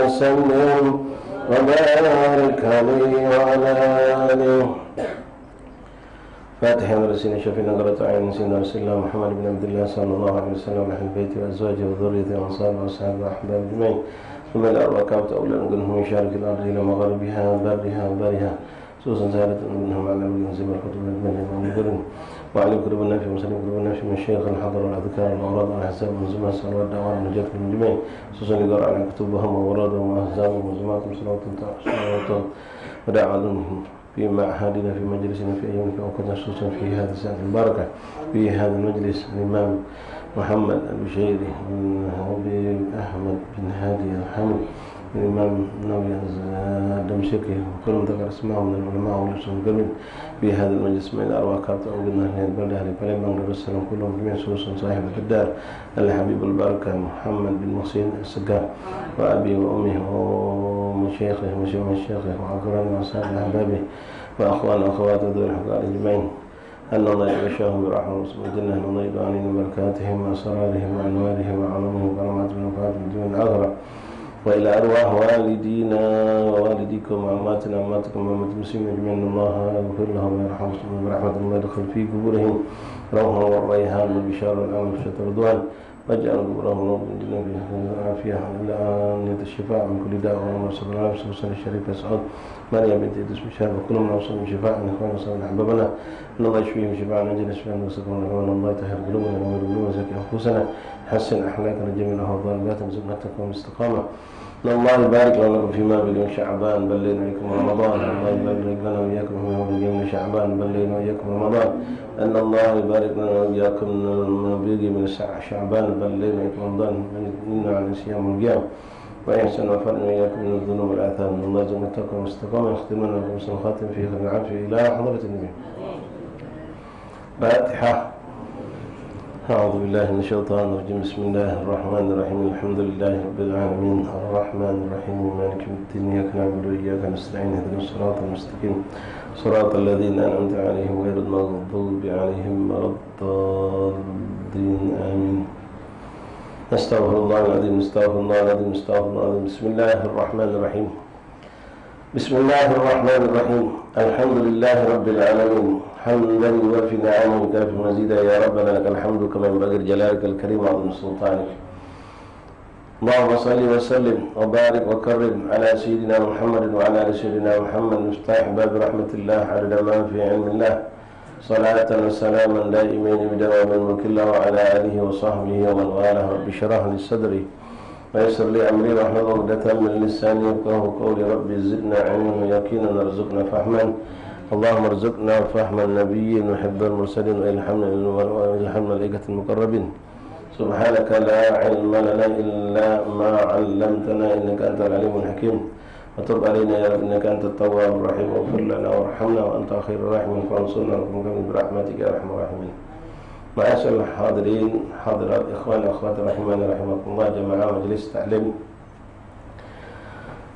وسلم وبارك عليه وعلى آله. فاتحة ورسين شفينا قرأت عين سيدنا رسول الله محمد بن عبد الله صلى الله عليه وسلم وأهل البيت وأزواجه وذريته وأنصاره وأصحابه وأحبابه أجمعين. ثم الأرواح كافة أولى نقولهم يشارك الأرض إلى مغربها وبرها وبرها خصوصا زادت منهم على وجه زي الخطوب المنزل وعلى قلوب النافع ومسلم قلوب النافع من الشيخ الحضر والأذكار والأمراض والأحزاب والمزمات والصلوات والدعوات والنجاة من الجميع خصوصا يقرأ على كتبهم وأورادهم وأحزابهم ومزماتهم صلوات ودعواتهم في معهدنا في مجلسنا في أيام في أوقات خصوصا في هذه الساعة المباركة في هذا المجلس الإمام محمد البشيري بن أحمد بن هادي الحمد الإمام النووي الدمشقي وكل من ذكر اسمه من العلماء والرسل الكريم في هذا المجلس من الأرواح كافة أوجدنا أهل البلد أهل البلد والسلام كلهم جميع خصوصا صاحب الدار الحبيب البركة محمد بن محسن السقاف وأبي وأمه ومشايخه ومشايخه وأقرانه وأصحابه وأحبابه وأخوانه وأخواته ذوي الحقوق الأجمعين أن الله يغشاهم برحمة وسبحانه أن الله يدعو علينا بركاتهم وأسرارهم وأنوارهم وعلومهم وكراماتهم وفاتهم الدين الآخرة وإلى أرواح والدينا ووالديكم وأماتنا وأماتكم وأمات المسلمين أجمعين أن الله يغفر لهم ويرحمهم برحمة الله يدخل في قبورهم روحا والريحان والبشار والأمل والشتى والرضوان واجعل قبورهم روضا من جنة العافية إلى أن الشفاء من كل داء ومن صلى الله عليه وسلم الشريف يسعد مريم بنت إدريس بشار وكل من أوصل من شفاء من إخواننا وصلنا أحبابنا أن الله يشفيهم شفاء نجل شفاء وسكن وأن الله يطهر قلوبنا ونور قلوبنا وزكي أنفسنا حسن أخلاقنا جميعا وضالات وارزقنا التقوى والاستقامة أن الله يبارك لنا فيما بين شعبان بلغنا إياكم رمضان الله يبارك لنا وإياكم فيما بين شعبان بلغنا وإياكم رمضان أن الله يبارك لنا وإياكم من شعبان بلغنا وإياكم رمضان منا عن الصيام والقيام ويحسن وفرنا وإياكم من الذنوب والآثام أن الله يرزقنا التقوى والاستقامة ويختم لنا بحسن الخاتم في خير العافية إلى حضرة النبي. فاتحة. أعوذ بالله من الشيطان الرجيم بسم الله الرحمن الرحيم الحمد لله رب العالمين الرحمن الرحيم مالك يوم الدين إياك نعبد وإياك نستعين اهدنا الصراط المستقيم صراط الذين أنعمت عليهم غير المغضوب عليهم ولا الضالين آمين. نستغفر الله العظيم نستغفر الله العظيم نستغفر الله العظيم بسم الله الرحمن الرحيم بسم الله الرحمن الرحيم الحمد لله رب العالمين حمدا يوافي نعمه ويكافئ مزيدا يا ربنا لك الحمد كما ينبغي لجلالك الكريم وعظيم سلطانك. اللهم صل وسلم وبارك وكرم على سيدنا محمد وعلى ال سيدنا محمد مفتاح باب رحمة الله عدد ما في علم الله صلاة وسلاما دائمين بدوام الملك الله وعلى آله وصحبه ومن والاه. رب اشرح لي صدري ويسر لي أمري واحلل عقدة من لساني يفقهوا قولي. رب زدنا علما ويقينا وارزقنا فهما اللهم ارزقنا فهم النبيين وحب المرسلين وإلحام الملائكة المقربين. سبحانك لا علم لنا إلا ما علمتنا إنك أنت العليم الحكيم وتب علينا يا رب إنك أنت التواب الرحيم واغفر لنا وارحمنا وأنت خير الراحمين وانصرنا وكرمنا برحمتك يا أرحم الراحمين. معاشر الحاضرين حاضرات إخواني وأخواتي رحمنا رحمكم الله جماعة مجلس تعليم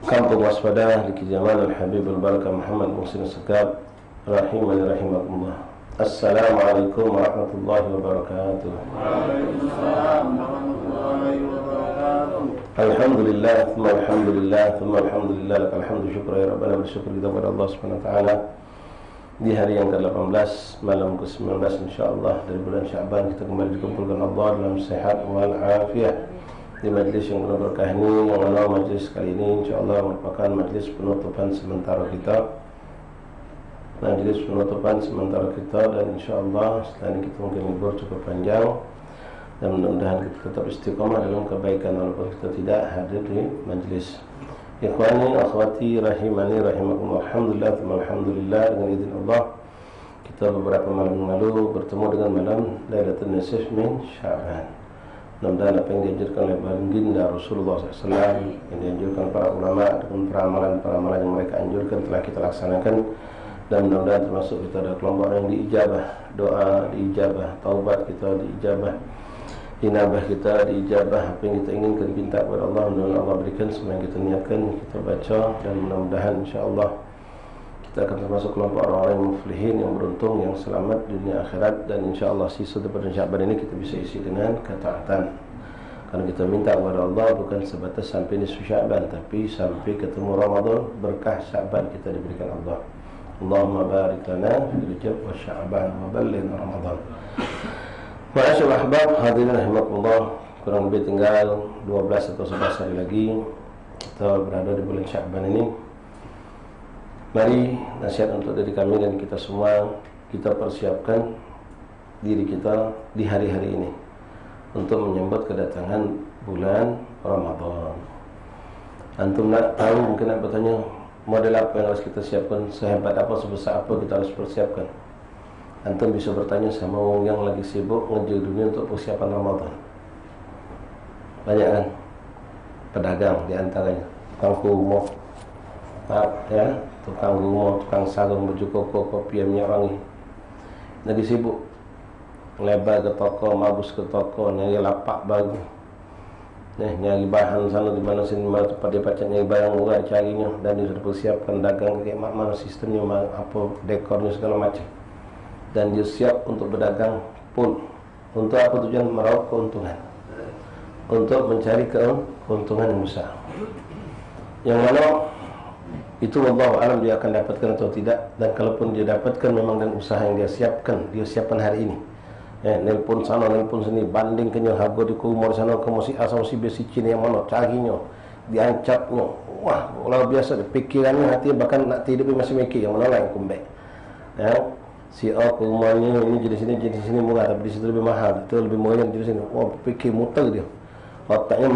kampung waspada di Kijaman Al-Habib Al-Barakah Muhammad Muhsin Sekab rahimani rahimakumullah. Assalamualaikum warahmatullahi wabarakatuh. Waalaikumsalam warahmatullahi wabarakatuh. Alhamdulillah, thumma alhamdulillah, thumma alhamdulillah, lakal hamdu syukra ya Rabbana, bersyukur kita kepada Allah Subhanahu wa taala di hari yang ke-18 malam ke-19 insyaallah dari bulan Sya'ban kita kembali dikumpulkan Allah dalam sehat wal afiyah di majlis yang penuh berkah ini. Yang mana majlis kali ini insyaallah merupakan majlis penutupan sementara kita. Majlis penutupan sementara kita dan insyaallah setelah ini kita mungkin libur cukup panjang dan mudah-mudahan kita tetap istiqamah dalam kebaikan walaupun kita tidak hadir di majlis. Ikhwani akhwati rahimani rahimakumullah. Alhamdulillah alhamdulillah dengan izin Allah kita beberapa malam lalu bertemu dengan malam Lailatul Nisf min Sya'ban. Mudah-mudahan apa yang dianjurkan oleh baginda Rasulullah SAW, yang dianjurkan para ulama dengan peramalan-peramalan yang mereka anjurkan telah kita laksanakan, dan mudah-mudahan termasuk kita ada kelompok yang diijabah, doa diijabah, taubat kita diijabah, inabah kita diijabah, apa yang kita inginkan minta kepada Allah, mudah-mudahan Allah berikan semua yang kita niatkan, kita baca, dan mudah-mudahan insyaAllah kita akan termasuk kelompok orang-orang yang muflihin, yang beruntung, yang selamat dunia akhirat, dan insyaAllah sisa daripada Sya'ban ini kita bisa isi dengan ketaatan Karena kita minta kepada Allah bukan sebatas sampai nisfu Sya'ban, tapi sampai ketemu Ramadan, berkah Sya'ban kita diberikan Allah. Allahumma barik lana fil Rajab wa Sya'ban wa ballighna Ramadan. Ma'asyiral ahbab, hadirin rahimakumullah, kurang lebih tinggal 12 atau 11 hari lagi kita berada di bulan Sya'ban ini. Mari nasihat untuk diri kami dan kita semua, kita persiapkan diri kita di hari-hari ini untuk menyambut kedatangan bulan Ramadan. Antum nak tahu, mungkin nak bertanya, model apa yang harus kita siapkan, sehebat apa, sebesar apa kita harus persiapkan. Antum bisa bertanya sama orang yang lagi sibuk ngejar dunia untuk persiapan Ramadan. Banyak kan? Pedagang di antaranya, tukang rumah, ya, tukang rumah, tukang sarung, baju koko, kopi, minyak wangi, lagi sibuk lebar ke toko, mabus ke toko, nyari lapak baru, nyari bahan sana di mana sini, mana tempat dia pacak nyari barang murah carinya, dan dia sudah persiapkan dagang kayak mana sistemnya, apa dekornya segala macam, dan dia siap untuk berdagang pun. Untuk apa tujuan? Meraup keuntungan, untuk mencari keuntungan yang besar, yang mana itu wallahu alam dia akan dapatkan atau tidak. Dan kalaupun dia dapatkan, memang dan usaha yang dia siapkan hari ini, nelpon sana, nelpon sini, bandingkannya harga di kumur sana, ke si A sama si B, si C yang mana, carinya, diancapnya, wah luar biasa pikirannya, hati bahkan nak tidur masih mikir yang mana lah yang kumbek, ya. Si A ke rumahnya ini jadi sini murah, tapi di situ lebih mahal, itu lebih murah di sini. Wah, fikir muter dia, otaknya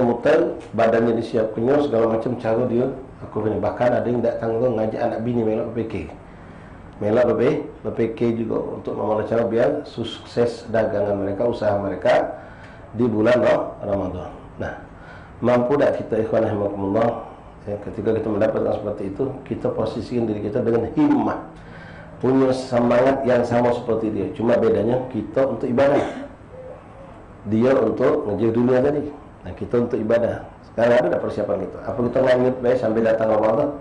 muter, badannya disiapkannya segala macam cara dia. Aku punya, bahkan ada yang tak tanggung ngajak anak bini melak berfikir juga untuk memanfaatkan cara biar sukses dagangan mereka, usaha mereka di bulan Ramadan. Nah, mampu tak kita ikhwan rahimakumullah, ketika kita mendapatkan seperti itu, kita posisikan diri kita dengan himmah, punya semangat yang sama seperti dia, cuma bedanya kita untuk ibadah, dia untuk ngejar dunia tadi. Nah, kita untuk ibadah. Sekarang ada tak persiapan kita? Apa kita ngangit baik sampai datang Ramadan?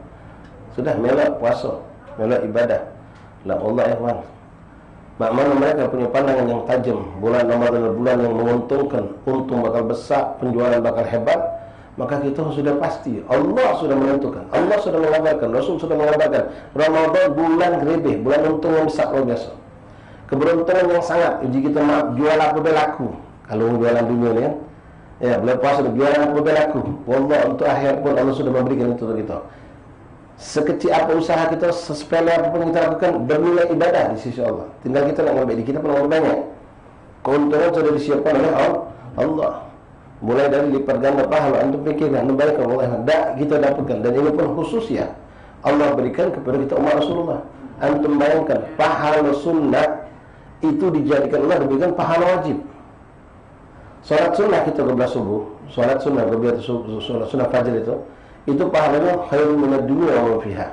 Sudah melak puasa, melak ibadah. La Allah ikhwan. Mak mana mereka punya pandangan yang tajam. Bulan Ramadan adalah bulan yang menguntungkan, untung bakal besar, penjualan bakal hebat. Maka kita sudah pasti, Allah sudah menentukan, Allah sudah mengabarkan, Rasul sudah mengabarkan, Ramadan bulan grebeh, bulan untung yang besar luar biasa. Keberuntungan yang sangat. Uji kita jual apa berlaku. Kalau jualan dunia ni kan, ya, bulan puasa jualan apa berlaku. Wallah, untuk akhir pun Allah sudah memberikan itu untuk kita. Sekecil apa usaha kita, sesepele apapun kita lakukan, bernilai ibadah di sisi Allah. Tinggal kita nak ngambil, kita pun banyak. Keuntungan sudah disiapkan oleh Allah. Mulai dari lipat ganda pahala, antum fikirkan, antum bayangkan, Allah kita dapatkan. Dan ini pun khusus ya, Allah berikan kepada kita umat Rasulullah. Antum bayangkan, pahala sunnah itu dijadikan Allah, diberikan pahala wajib. Salat sunnah kita ke belas subuh, salat sunnah ke belas subuh, salat sunnah fajar itu pahalanya khairun minad dunya wa ma fiha.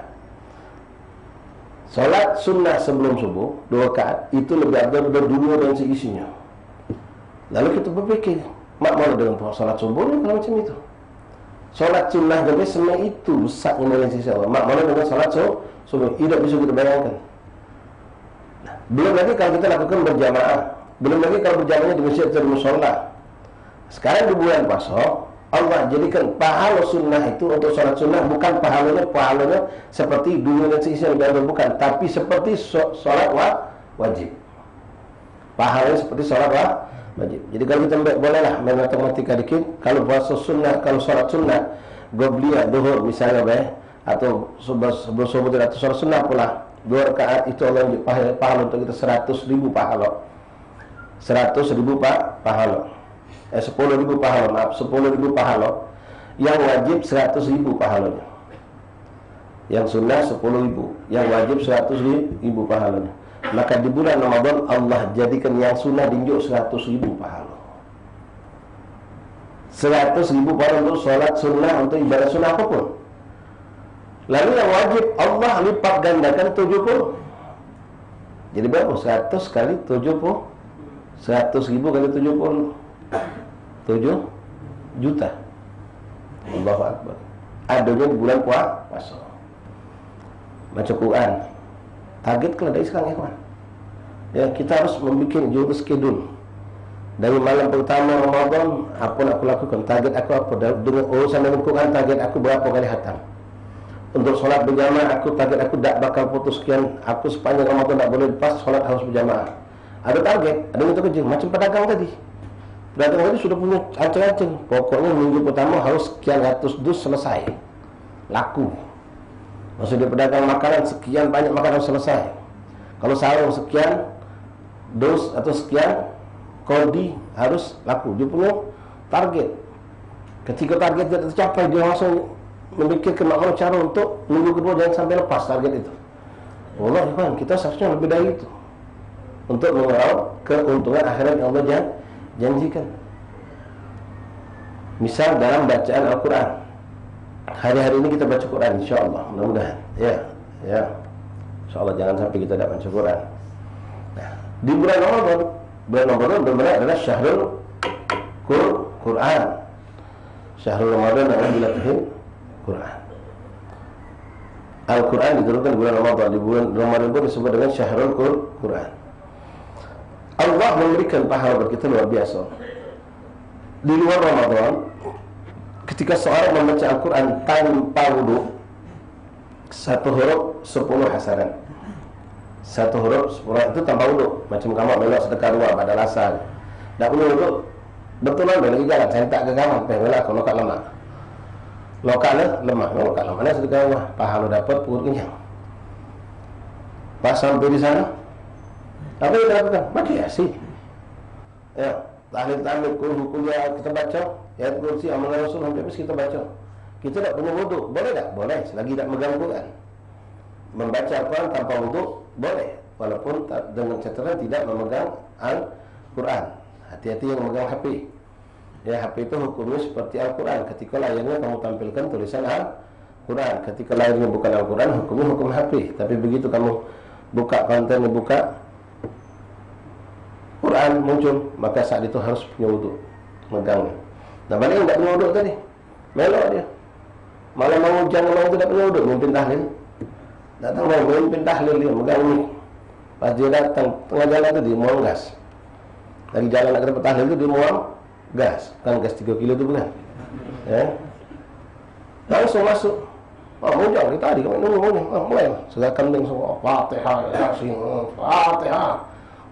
Salat sunnah sebelum subuh 2 rakaat itu lebih afdal daripada dunia dan seisinya. Lalu kita berpikir, mak mana dengan salat subuhnya kalau macam itu? Salat sunnah dan semua itu besar nilai sisi Allah. Mak mana dengan salat subuh? Tidak bisa kita bayangkan. Nah, belum lagi kalau kita lakukan berjamaah, belum lagi kalau berjamaahnya di masjid atau di mushola. Sekarang di bulan puasa, Allah jadikan pahala sunnah itu untuk salat sunnah, bukan pahalanya seperti dunia dan seisinya lebih afdal, bukan, tapi seperti salat wajib. Pahalanya seperti salat wajib. Jadi kalau kita bolehlah main matematika dikit, kalau puasa sunnah, kalau salat sunnah, gobliyah, duhur misalnya atau sebelum subuh atau salat sunnah pula 2 rakaat itu Allah pahala untuk kita 100.000 pahala. 100.000 pahala. 10.000 pahala, maaf, 10.000 pahala. Yang wajib 100.000 pahalanya. Yang sunnah 10.000, yang wajib 100.000 pahalanya. Maka di bulan Ramadan Allah jadikan yang sunnah dinjuk 100.000 pahala. 100.000 pahala untuk salat sunnah, untuk ibadah sunnah apapun. Lalu yang wajib Allah lipat gandakan 70. Jadi berapa? 100 kali 70. 100.000 kali 70, 7 juta. Allahu Akbar. Adanya di bulan puasa. Baca Quran. Target kalau dari sekarang ya, kita harus membuat jurus skedul. Dari malam pertama Ramadan, apa nak aku lakukan? Target aku apa? Dengan urusan dengan Quran, target aku berapa kali khatam. Untuk solat berjamaah, aku target aku tak bakal putus sekian. Aku sepanjang Ramadan tak boleh lepas, solat harus berjamaah. Ada target, ada yang kerja. Macam pedagang tadi. Pedagang tadi sudah punya ancang-ancang. Pokoknya minggu pertama harus sekian ratus dus selesai. Laku. Maksudnya pedagang makanan, sekian banyak makanan selesai. Kalau sarung sekian dus atau sekian kodi harus laku. Dia punya target. Ketika target tidak tercapai, dia langsung memikirkan bagaimana cara untuk minggu kedua jangan sampai lepas target itu. Allah ikhwan, kita seharusnya lebih dari itu untuk mengerau keuntungan akhirat yang Allah janjikan. Misal dalam bacaan Al-Quran, hari-hari ini kita baca Quran, insyaAllah, mudah-mudahan. Ya, insyaAllah jangan sampai kita tidak baca Quran. Nah, di bulan Ramadan benar-benar adalah Syahrul Quran. Syahrul Ramadan adalah bulan Quran. Al-Quran diturunkan di bulan Ramadan. Di bulan Ramadan pun disebut dengan Syahrul Quran. Allah memberikan pahala bagi kita luar biasa. Di luar Ramadan, ketika seorang membaca Al-Quran tanpa wudu, satu huruf 10 hasanat. Satu huruf 10 itu tanpa wudu. Macam kamu belok sedekah dua pada lasar, tak punya wudu, betulan lagi jalan. Saya tak ke kamar, belok kalau kat lemak. Lokal lemah, lokal mana sedekah Allah, pahala dapat, perut kenyang. Pas sampai di sana, apa yang dilakukan? Mati asih. Ya, tahlil kuliah kita baca, ayat kursi, amalan Rasul sampai habis kita baca. Kita tak punya wudu, boleh tak? Boleh, selagi tak megang Quran. Membaca Al-Quran tanpa wudu boleh, walaupun dengan catatan tidak memegang Al-Quran. Hati-hati yang memegang HP. Ya, HP itu hukumnya seperti Al-Quran. Ketika layarnya kamu tampilkan tulisan Al-Quran. Ketika layarnya bukan Al-Quran, hukumnya hukum HP. Tapi begitu kamu buka konten, buka Quran muncul, maka saat itu harus punya wudu, megangnya. Nah, balik yang tak punya wudu tadi, melok dia. Malah mau hujan, orang itu tak punya wudu, mimpin tahlil. Datang mau mimpin tahlil dia, megang ni. Pas dia datang, tengah jalan tu dia muang gas. Dari jalan nak ke tempat tahlil tu dia muang gas. Kan gas 3 kilo tu bukan? Ya. Langsung masuk. Hujan kita tadi kami nunggu ni. Mulai lah. Segala kambing semua. Fatihah, Yasin, Fatihah.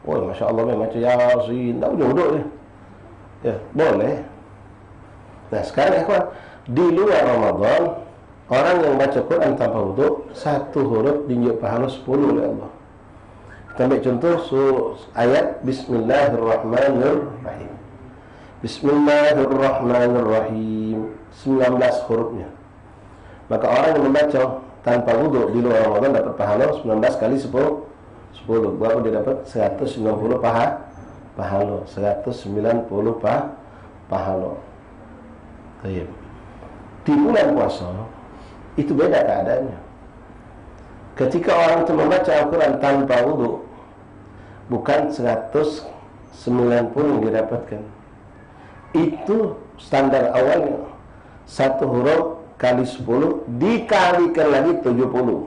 Oh, Masya Allah macam Yasin. Tak punya wudu dia. Ya, boleh. Nah, sekarang ikhwan, di luar Ramadan, orang yang baca Quran tanpa wudu, satu huruf dinjuk pahala 10 oleh Allah. Kita ambil contoh ayat Bismillahirrahmanirrahim. Bismillahirrahmanirrahim, 19 hurufnya. Maka orang yang membaca tanpa wudu di luar Ramadan dapat pahala 19 kali 10. Berapa dia dapat? 190 pahala. 190 pahala. Baik. Di bulan puasa itu beda keadaannya. Ketika orang itu membaca Al-Quran tanpa wudu, bukan 190 yang didapatkan. Itu standar awalnya. Satu huruf kali 10 dikalikan lagi 70.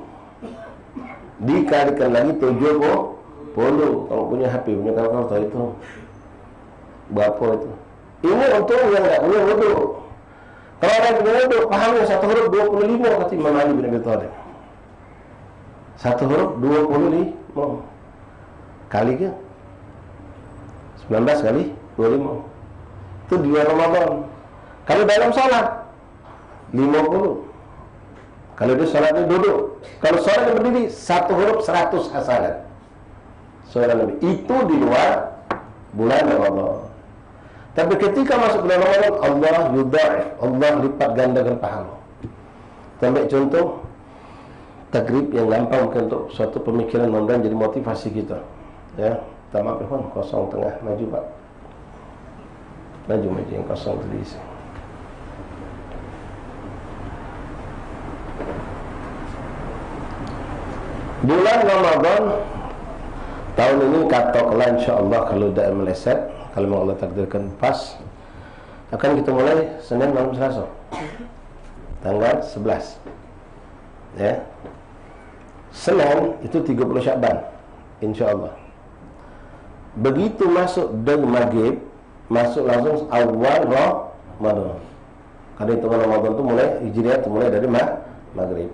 Dikalikan lagi 70. Kalau punya HP, punya kalkulator itu berapa itu? Ini untuk yang tak punya wudu. Kalau orang punya wudu, pahamnya satu huruf 25 kata Imam Ali bin Abi Thalib. Satu huruf 25 kali ke 19 kali 25. Itu di luar Ramadan. Kalau dalam salat 50. Kalau dia salatnya duduk, kalau salatnya berdiri, satu huruf 100 hasanat. Salat Nabi itu di luar bulan Ramadan. Tapi ketika masuk bulan Ramadan, Allah yudha'if, Allah lipat gandakan pahala. Sampai contoh tagrib yang gampang mungkin untuk suatu pemikiran mudah jadi motivasi kita. Ya, tak maaf Ikhwan, kosong tengah, maju Pak. Maju yang kosong tu diisi. Bulan Ramadan tahun ini katakanlah insya-Allah kalau dah meleset, kalau Allah takdirkan pas, akan kita mulai Senin malam Selasa. Tanggal 11. Ya. Senin itu 30 Syaban insya-Allah. Begitu masuk dan maghrib masuk langsung awal Ramadan. Karena hitungan Ramadan itu mulai Hijriah itu mulai dari maghrib.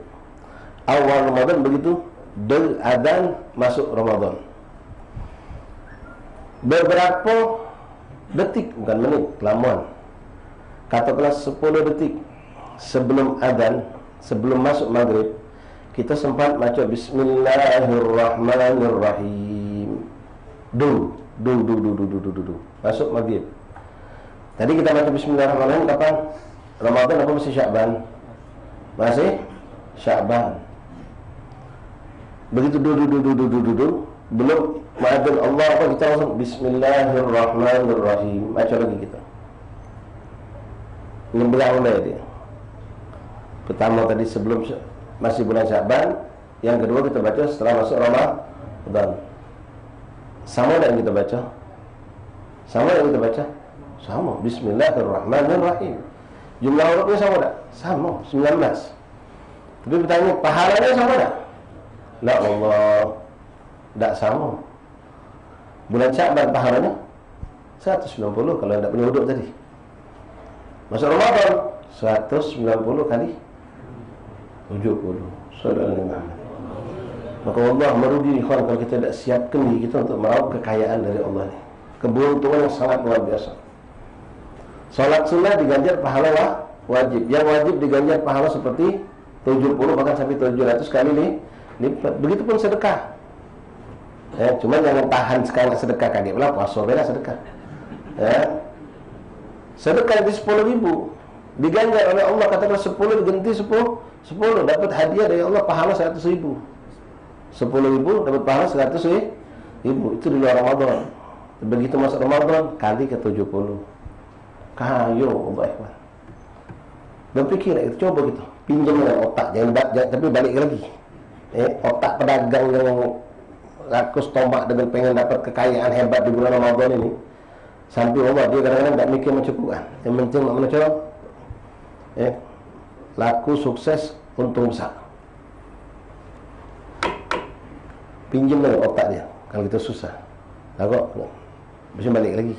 Awal Ramadan begitu del adzan masuk Ramadan. Beberapa detik, bukan menit, lamuan. Katakanlah 10 detik sebelum adzan, sebelum masuk maghrib, kita sempat baca Bismillahirrahmanirrahim. Du. Masuk maghrib. Tadi kita baca Bismillahirrahmanirrahim kapan? Ramadan apa masih Sya'ban? Masih Sya'ban. Begitu du belum ma'adzan Allah apa kita langsung Bismillahirrahmanirrahim. Baca lagi kita. Ini belang mulai dia. Pertama tadi sebelum masih bulan Sya'ban, yang kedua kita baca setelah masuk Ramadan. Sama yang kita baca? Sama. Bismillahirrahmanirrahim. Jumlah hurufnya sama tak? Sama, 19. Tapi bertanya, pahalanya sama tak? La Allah, tak sama. Bulan Sya'ban pahalanya 190 kalau tidak punya huduk tadi. Masuk Ramadan 190 kali 70. Saudara Muhammad. Maka Allah merugi ikhwan kalau kita tidak siapkan diri kita untuk meraup kekayaan dari Allah ni. Keberuntungan yang sangat luar biasa. Salat sunnah diganjar pahala wajib. Yang wajib diganjar pahala seperti 70 bahkan sampai 700 kali lipat. Begitupun sedekah. Cuma jangan tahan sekarang sedekah kaget pula puasa bela sedekah. Sedekah di 10.000 diganjar oleh Allah, katakan 10 diganti 10 dapat hadiah dari Allah pahala 100.000. 10.000 dapat pahala 100.000. Itu di luar Ramadan. Begitu masuk Ramadan kali ke 70. Kayo Allah ikhwan. Berpikir itu, coba gitu. Pinjam dengan otak, jangan tapi balik lagi. Otak pedagang yang rakus tombak dengan pengen dapat kekayaan hebat di bulan Ramadan ini. Sampai Allah dia kadang-kadang tak mikir mencukupkan. Yang penting mana cara? Laku sukses untung besar. Pinjam dengan otak dia. Kalau kita susah, takut mesti balik lagi.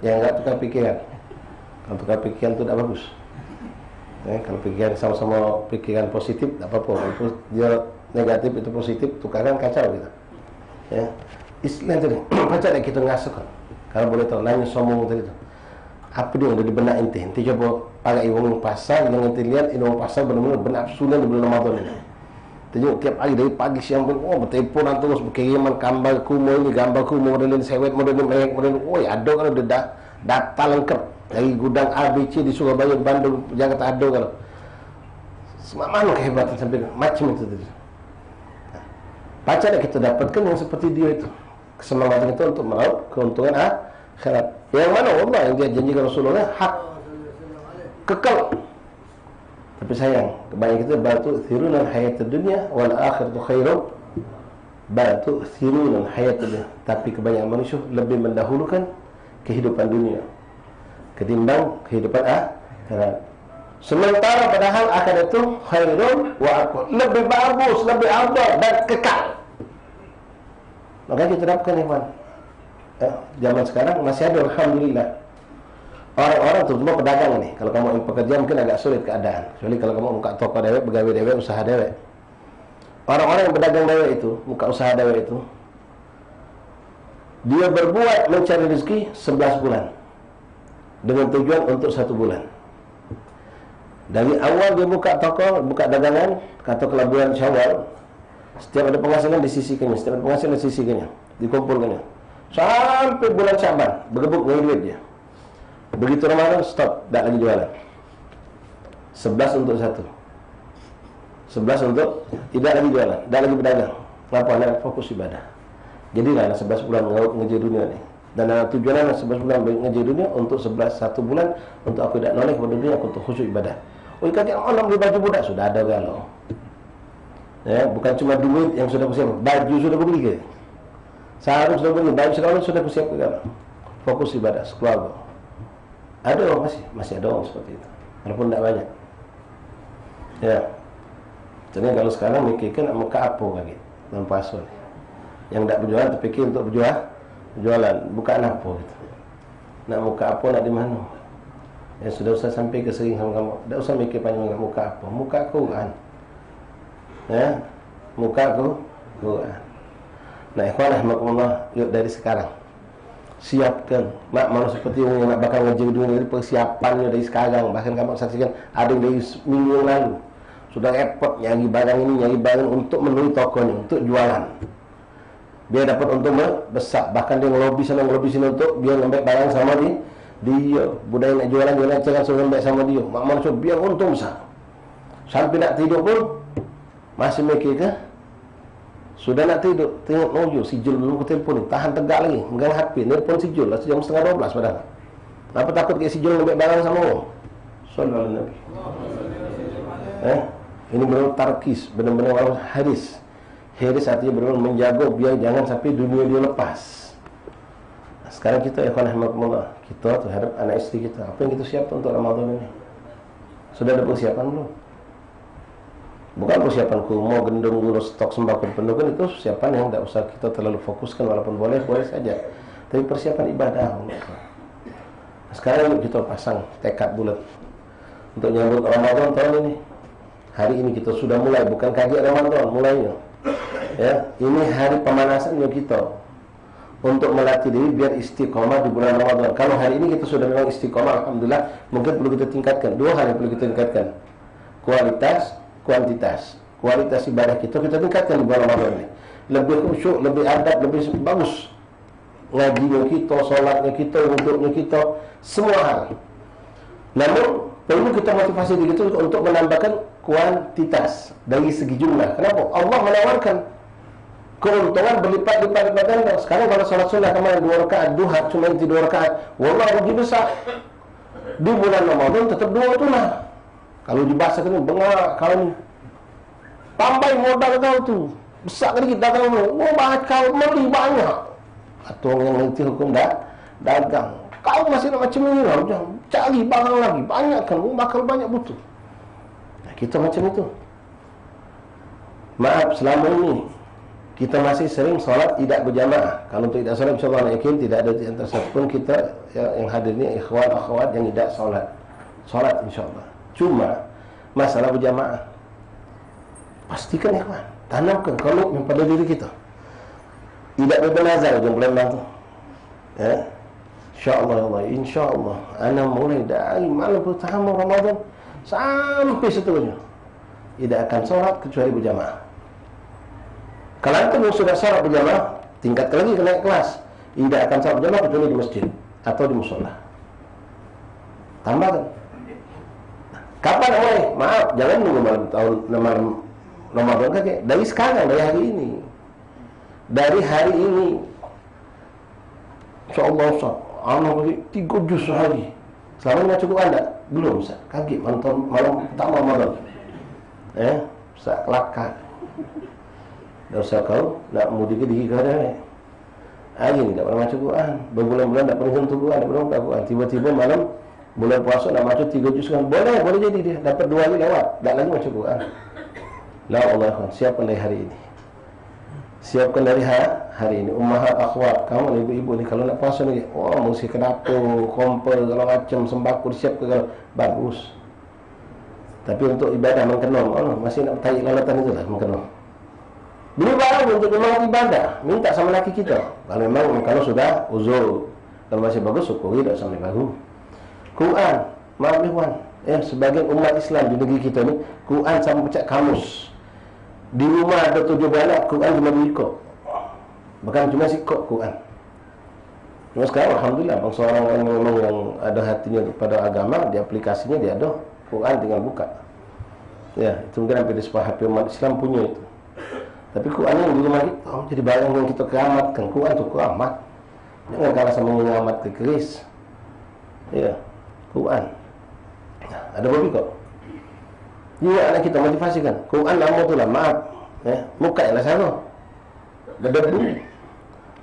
Jangan tak tukar pikiran. Kalau tukar pikiran tu tak bagus. Kalau pikiran sama-sama pikiran positif tak apa-apa. Kalau dia negatif itu positif, tukaran kacau kita. Islam tadi macam nak kita ngasukan. Kalau boleh tahu nanya sombong tadi tu. Apa dia yang ada di benak inti? Inti coba pakai orang pasar, yang inti lihat orang pasar benar-benar bernafsunan di bulan Ramadan ini. Tengok tiap hari dari pagi siang pun, berteleponan terus berkiriman gambar kumo ini, gambar kumo model ini, sewet model ini, merek model ini. Ada kalau ada data lengkap dari gudang ABC di Surabaya, Bandung, Jakarta ada kalau. Semana kehebatan sampai macam itu tadi. Baca dah kita dapatkan yang seperti dia itu. Keselamatan itu untuk meraup keuntungan akhirat. Yang mana Allah yang dia janjikan Rasulullah hak kekal. Tapi sayang, kebanyakan kita batu thirunal hayatid dunya wal akhiratu khairum. Batu thirunal hayatid dunya. Tapi kebanyakan manusia lebih mendahulukan kehidupan dunia ketimbang kehidupan akhirat. Sementara padahal akhirat itu khairum wa aqwam, lebih bagus, lebih afdal dan kekal. Maka kita dapatkan ikhwan. Zaman sekarang masih ada alhamdulillah. Orang-orang terutama pedagang ni, kalau kamu yang pekerja mungkin agak sulit keadaan. Kecuali kalau kamu buka toko dewek, pegawai dewek, usaha dewek. Orang-orang yang pedagang dewek itu, buka usaha dewek itu, dia berbuat mencari rezeki 11 bulan dengan tujuan untuk 1 bulan. Dari awal dia buka toko, buka dagangan, katakanlah bulan Syawal, setiap ada penghasilan disisihkannya, setiap ada penghasilan disisihkannya, dikumpulkannya. Sampai bulan Sya'ban, bergebuk dengan duit dia. Begitu Ramadan, stop, tak lagi jualan. 11 untuk 1. 11 untuk tidak lagi jualan, tak lagi berdagang. Kenapa? Nak fokus ibadah. Jadilah 11 bulan mengejar dunia ni. Dan tujuannya 11 bulan mengejar dunia untuk 1 bulan untuk aku tidak noleh kepada dunia, aku untuk khusyuk ibadah. Oh, kata Allah beli baju budak sudah ada galau. Bukan cuma duit yang sudah kusiap, baju sudah beli ke? Sarung sudah beli, baju sudah kusiap ke galau. Fokus ibadah, sekeluarga. Ada orang masih ada orang seperti itu, walaupun tidak banyak. Jadi kalau sekarang mikirkan muka apa lagi dalam puasa ni. Yang tidak berjualan terfikir untuk berjualan, bukan apa gitu. Nak muka apa, nak di mana. Sudah usah sampai ke sering sama kamu. Tak usah mikir panjang nak muka apa. Muka Quran. Muka Quran. Nah, ikhwan rahmatullah, yuk dari sekarang siapkan. Malu seperti yang nak bakal ngejar dunia ini, persiapannya dari sekarang. Bahkan kamu saksikan ada yang dari minggu yang lalu sudah repot nyari barang ini, nyari barang untuk memenuhi toko ni, untuk jualan. Biar dapat untung besar. Bahkan dia ngelobi sana ngelobi sini untuk biar ngambil barang sama dia. Budaya nak jualan cakap suruh ngambil sama dia. Maksud biar untung besar. Sampai nak tidur pun masih mikir ke? Sudah nak tidur, tengok nojo sijil dulu ke telefon ni, tahan tegak lagi, megang HP, nelpon sijil lah jam 11:30 padahal. Apa takut ke sijil ngambil barang sama orang? Sallallahu alaihi Nabi. Ini benar tarkis, benar-benar haris. Haris artinya benar menjaga biar jangan sampai dunia dia lepas. Sekarang kita ikhwan rahmatullah, kita terhadap anak isteri kita, apa yang kita siapkan untuk Ramadan ini? Sudah ada persiapan belum? Bukan persiapan kurma, gendong, gula, stok sembako penuh, kan itu persiapan yang tidak usah kita terlalu fokuskan, walaupun boleh saja. Tapi persiapan ibadah. Sekarang kita pasang tekad bulat untuk nyambut Ramadan tahun ini. Hari ini kita sudah mulai, bukan kaget Ramadan mulainya. Ini hari pemanasannya kita untuk melatih diri biar istiqomah di bulan Ramadan. Kalau hari ini kita sudah memang istiqomah, alhamdulillah, mungkin perlu kita tingkatkan. 2 hal yang perlu kita tingkatkan: kualitas, kuantitas. Kualitas ibadah kita tingkatkan di bulan Ramadan ini. Lebih khusyuk, lebih adab, lebih bagus ngajinya kita, solatnya kita, wuduknya kita, semua hal. Namun perlu kita motivasi diri kita untuk menambahkan kuantitas dari segi jumlah. Kenapa? Allah menawarkan keuntungan berlipat-lipat ganda. Sekarang kalau salat sunnah kemarin 2 rakaat duha, cuma 2 rakaat, wallah rugi besar. Di bulan Ramadan tetap 2 tu lah. Kalau dibahasakan ni, bengak kau ni, tambah modal kau tu, besar lagi dagang tu, bakal beli banyak. Atau orang yang mengerti hukum dagang, kau masih nak macam ni lah, cari barang lagi, banyak kan, bakal banyak butuh. Kita macam itu. Maaf, selama ini kita masih sering solat tidak berjamaah. Kalau tidak solat, insyaAllah nak yakin tidak ada di antara satu pun kita yang hadir ni ikhwan akhwat yang tidak solat. Solat insyaAllah. Cuma masalah berjamaah, pastikan ikhwan, tanamkan komitmen pada diri kita. Tidak berbelazar ujung bulan tu. InsyaAllah ana mulai dari malam pertama Ramadan sampai seterusnya tidak akan solat kecuali berjamaah. Kalau antum sudah solat berjamaah, tingkatkan lagi ke naik kelas, tidak akan solat berjamaah kecuali di masjid atau di musola. Tambahkan. Kapan mulai? Maaf, jangan nunggu malam Ramadan kakek. Dari sekarang, dari hari ini. Dari hari ini. InsyaAllah Ustaz, anak bagi 3 juz sehari. Selama ini cukup anda? Belum Ustaz. Kaget malam pertama Ramadan. Ustaz kelakar. Tak usah kau nak mudi ke diri kau dah. Hari ni tak pernah baca Quran. Berbulan-bulan tak pernah sentuh Quran, tak pernah baca Quran. Tiba-tiba malam bulan puasa nak baca 3 juz kan. Boleh jadi dia. Dapat 2 hari lewat. Tak lagi baca Quran. La Allah, siapkan dari hari ini. Siapkan dari hari ini. Ummahat akhwat, kamu ibu-ibu ni kalau nak puasa ni, mesti ke dapur, kompel, kalau macam sembako disiapkan kalau bagus. Tapi untuk ibadah mengkenong, masih nak tarik lalatan itu lah mengkenong. Beli barang untuk memang ibadah, minta sama laki kita. Kalau sudah uzur, kalau masih bagus syukuri, tak sampai baru. Quran, maaf ikhwan, sebagai umat Islam di negeri kita ni, Quran sama macam kamus. Di rumah ada 7 anak, Quran cuma diikut. Bukan cuma sikut Quran. Cuma sekarang alhamdulillah, bangsa orang yang memang yang ada hatinya kepada agama, di aplikasinya dia ada Quran, tinggal buka. Ya, itu mungkin hampir di sebuah HP umat Islam punya itu. Tapi Quran yang di rumah kita jadi barang yang kita keramatkan. Quran itu keramat. Jangan kalah sama mengamat ke keris. Ya, Quran. Ada babi kok. Ini anak kita motivasikan. Quran lama tu lah, maaf. Muka yang lah sana. Debu.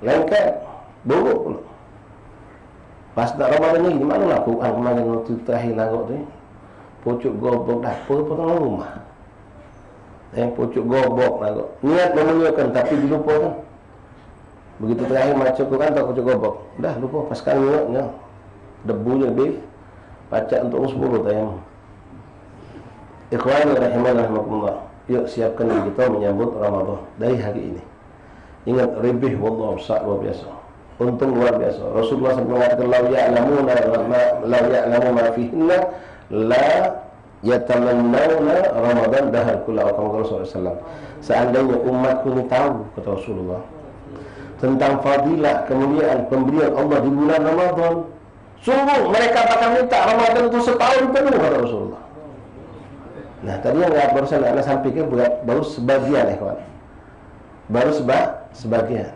Lengket. Buruk pula. Pas nak Ramadan ni, di mana lah Quran kemarin waktu terakhir narok tu. Pucuk gobok dapur potong rumah. Pucuk gobok narok. Niat memuliakan tapi dilupakan. Begitu terakhir macam Quran tak pucuk gobok. Dah lupa pas sekali niatnya. debunya lebih baca untuk 10 tayamum. Ikhwan rahimakumullah, yuk siapkan diri kita menyambut Ramadan dari hari ini. Ingat, ribih wallahu luar biasa, untung luar biasa. Rasulullah SAW mengatakan la ya'lamu ma fihinna la yatamannawna Ramadan dahar kullahu, kama Rasulullah SAW. Seandainya umatku ini tahu, kata Rasulullah, tentang fadilah, kemuliaan, pemberian Allah di bulan Ramadan, sungguh mereka bakal minta Ramadan itu setahun penuh, kata Rasulullah. Nah, tadi yang barusan anda sampaikan baru sebagian, kawan. Baru sebagian.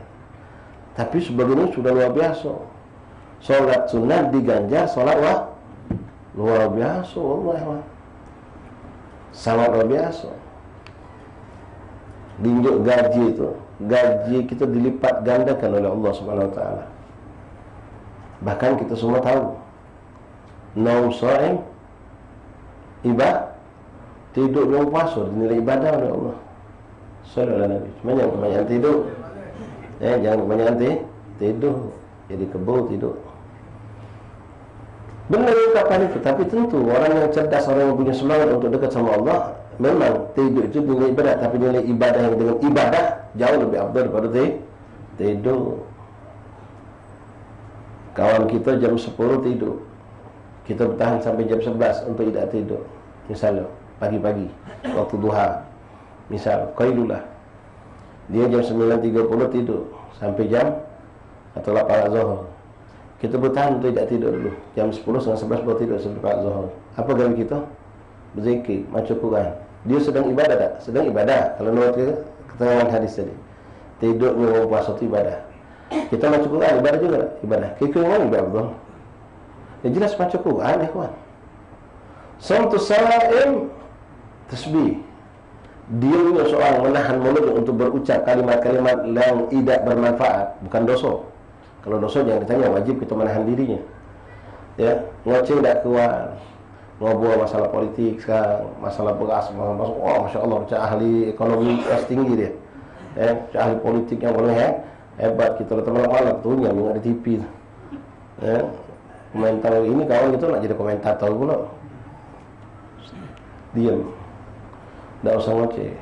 Tapi sebagian sudah luar biasa. Sholat sunnah diganjar sholat luar biasa, Allah. Sangat luar biasa. Dinjuk gaji itu, gaji kita dilipat gandakan oleh Allah Subhanahu wa taala. Bahkan kita semua tahu, naum shaim ibadah, tidur yang puasa dinilai ibadah oleh Allah. Sallallahu alaihi wasallam. Cuma jangan kebanyakan tidur. Jangan kebanyakan tidur. Jadi kebal tidur. Benar ungkapan itu, tapi tentu orang yang cerdas, orang yang punya semangat untuk dekat sama Allah, memang tidur itu nilai ibadah, tapi nilai ibadah yang dengan ibadah jauh lebih afdal daripada tidur. Kawan kita jam 10 tidur, kita bertahan sampai jam 11 untuk tidak tidur. Misalnya pagi-pagi waktu duha, misal qailullah, dia jam 9.30 tidur sampai jam atau 8 zuhur. Kita bertahan untuk tidak tidur dulu, jam 10 setengah 11 baru tidur sebelum zuhur. Apa gawe kita? Berzikir, baca Quran. Dia sedang ibadah tak? Sedang ibadah. Kalau menurut keterangan hadis tadi, tidurnya puasa itu ibadah. Kita baca Quran, ibadah juga tak? Ibadah. Kita memang ibadah. Ya jelas baca Quran, ya kawan. Samtu saim tasbih. Dia punya seorang menahan mulut untuk berucap kalimat-kalimat yang tidak bermanfaat, bukan dosa. Kalau dosa jangan ditanya, wajib kita menahan dirinya. Ya, ngoceh tak keluar, ngobrol masalah politik sekarang, masalah beras, masya Allah, macam ahli ekonomi kelas tinggi dia. Macam ahli politik yang boleh hebat, kita datang malam-malam tu yang ada di TV. Komentar ini kawan kita nak jadi komentator pula. Diam. Tak usah ngoceh.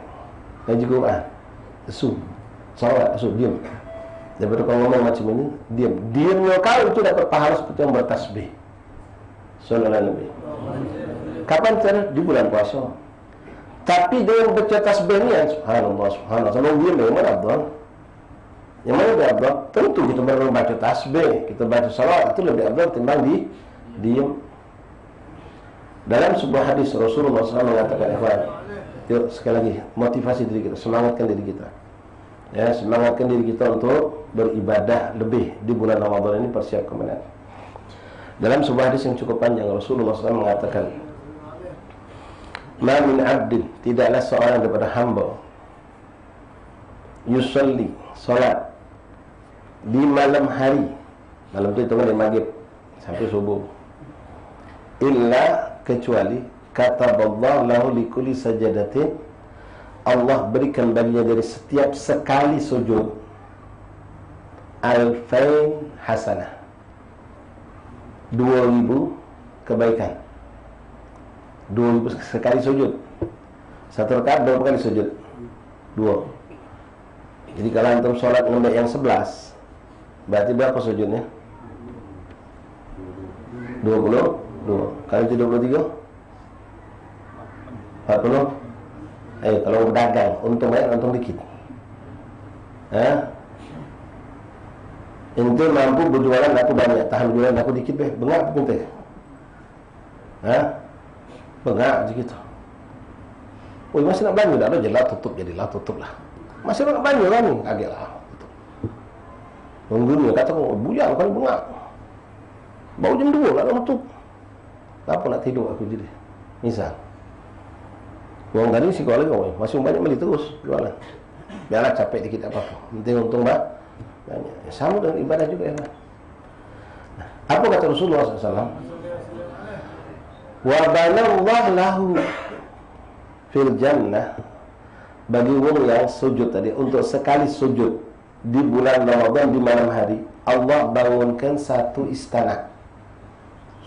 Ngaji Quran, lesu, salat, lesu, diam. Daripada kau ngomong macam ini, diam. Diamnya kau itu dapat pahala seperti yang bertasbih. Sallallahu alaihi wasallam. Kapan di bulan puasa. Tapi dia yang baca tasbih ni, subhanallah, subhanallah. Sama diam yang mana abdul? Yang mana lebih abdul? Tentu kita baru baca tasbih, kita baca salat itu lebih abdul timbang diam. Dalam sebuah hadis Rasulullah SAW mengatakan, yuk sekali lagi motivasi diri kita, semangatkan diri kita. Ya, semangatkan diri kita untuk beribadah lebih di bulan Ramadan ini, persiap kemenangan. Dalam sebuah hadis yang cukup panjang, Rasulullah SAW mengatakan, ma min abdin, tidaklah seorang daripada hamba, yusalli, salat di malam hari, malam itu hitungan dari maghrib sampai subuh, illa, kecuali kataballahu lahu likulli sajadatin, Allah berikan baginya dari setiap sekali sujud alfain hasanah, 2000 kebaikan. 2000 sekali sujud. Satu rakaat berapa kali sujud? 2. Jadi kalau antum sholat ngendek yang 11, berarti berapa sujudnya? 22. Kalau itu 23, 40. Kalau berdagang, untung banyak, untung dikit. Ente mampu berjualan, aku banyak, tahan berjualan aku dikit, bengak apa ente? Bengak je gitu. Oh, masih nak belanja dah, jelah tutup, jadilah tutup lah. Masih nak belanja kan ni, kaget lah. Nunggu ni, kata aku, bujang kan bengak. Baru jam 2 lah tutup. Apa nak tidur aku jadi? Misal uang tadi si kau lagi, masih banyak beli terus jualan. Biarlah capek dikit apa-apa, penting untung banyak. Sama dengan ibadah juga ya. Apa kata Rasulullah SAW? Wa banallahu lahu fil jannah, bagi orang yang sujud tadi, untuk sekali sujud di bulan Ramadan di malam hari, Allah bangunkan satu istana.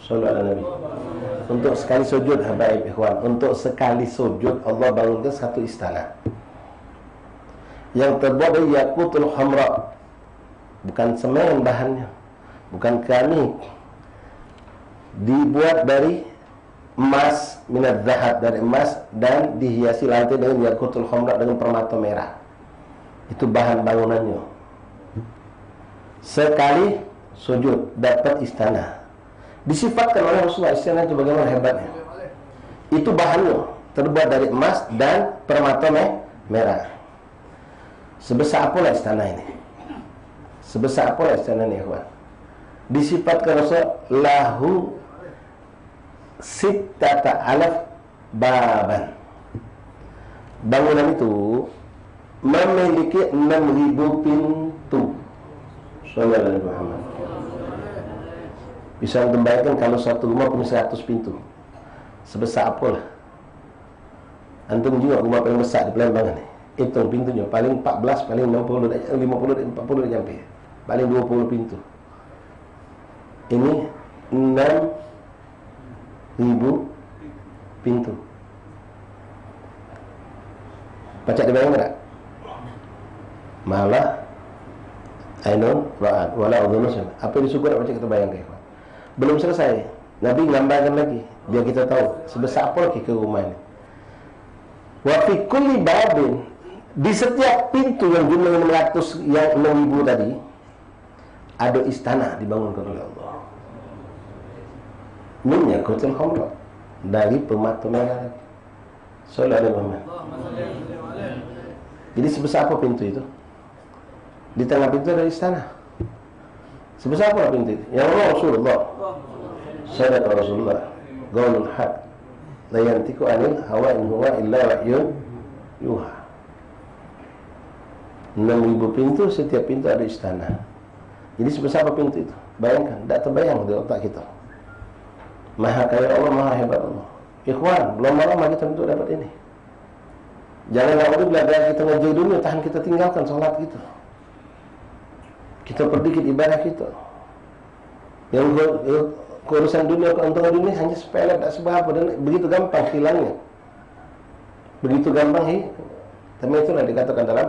Sallallahu alaihi Nabi. Untuk sekali sujud, habaib ikhwan, untuk sekali sujud Allah bangunkan satu istana yang terbuat dari yakutul hamra, bukan semen bahannya, bukan keramik, dibuat dari emas, minat zahab, dari emas, dan dihiasi lantai dengan yakutul hamra, dengan permata merah. Itu bahan bangunannya. Sekali sujud dapat istana. Disifatkan oleh Rasulullah istana itu bagaimana hebatnya. Itu bahannya terbuat dari emas dan permata merah. Sebesar apalah istana ini? Sebesar apalah istana ini, ikhwan? Disifatkan Rasulullah lahu sittata alaf baban. Bangunan itu memiliki 6.000 pintu. Sallallahu alaihi Muhammad. Bisa membayangkan kalau satu rumah punya 100 pintu, sebesar apalah. Antum juga rumah paling besar di Palembang ni, hitung pintunya paling 14, paling 60, 50, 40 dah sampai, paling 20 pintu. Ini 6.000 pintu. Baca dibayangkan tak? Malah ainun ra'at wala udhunus. Apa yang disuruh nak baca kita bayangkan. Belum selesai, Nabi gambarkan lagi biar kita tahu sebesar apa lagi ke rumah ini. Wa fi kulli babin, di setiap pintu yang jumlahnya 600, yang 6.000 tadi, ada istana dibangunkan oleh Allah. Min yakutul hamra, dari permata merah. Sallallahu alaihi Muhammad. Jadi sebesar apa pintu itu? Di tengah pintu ada istana. Sebesar apa pintu itu? Yang Allah Rasulullah. Sadaqa Rasulullah. Qaulul haq. La yantiqu anil hawa in huwa illa wahyun yuha. 6.000 pintu, setiap pintu ada istana. Jadi sebesar apa pintu itu? Bayangkan, tidak terbayang di otak kita. Maha kaya Allah, maha hebat Allah. Ikhwan, belum lama kita untuk dapat ini. Jangan lama belajar kita ngaji dunia, tahan kita tinggalkan sholat kita. Kita perdikit ibadah kita. Yang urusan dunia, keuntungan dunia hanya sepele, tak seberapa, dan begitu gampang hilangnya. Begitu gampang tapi itulah dikatakan dalam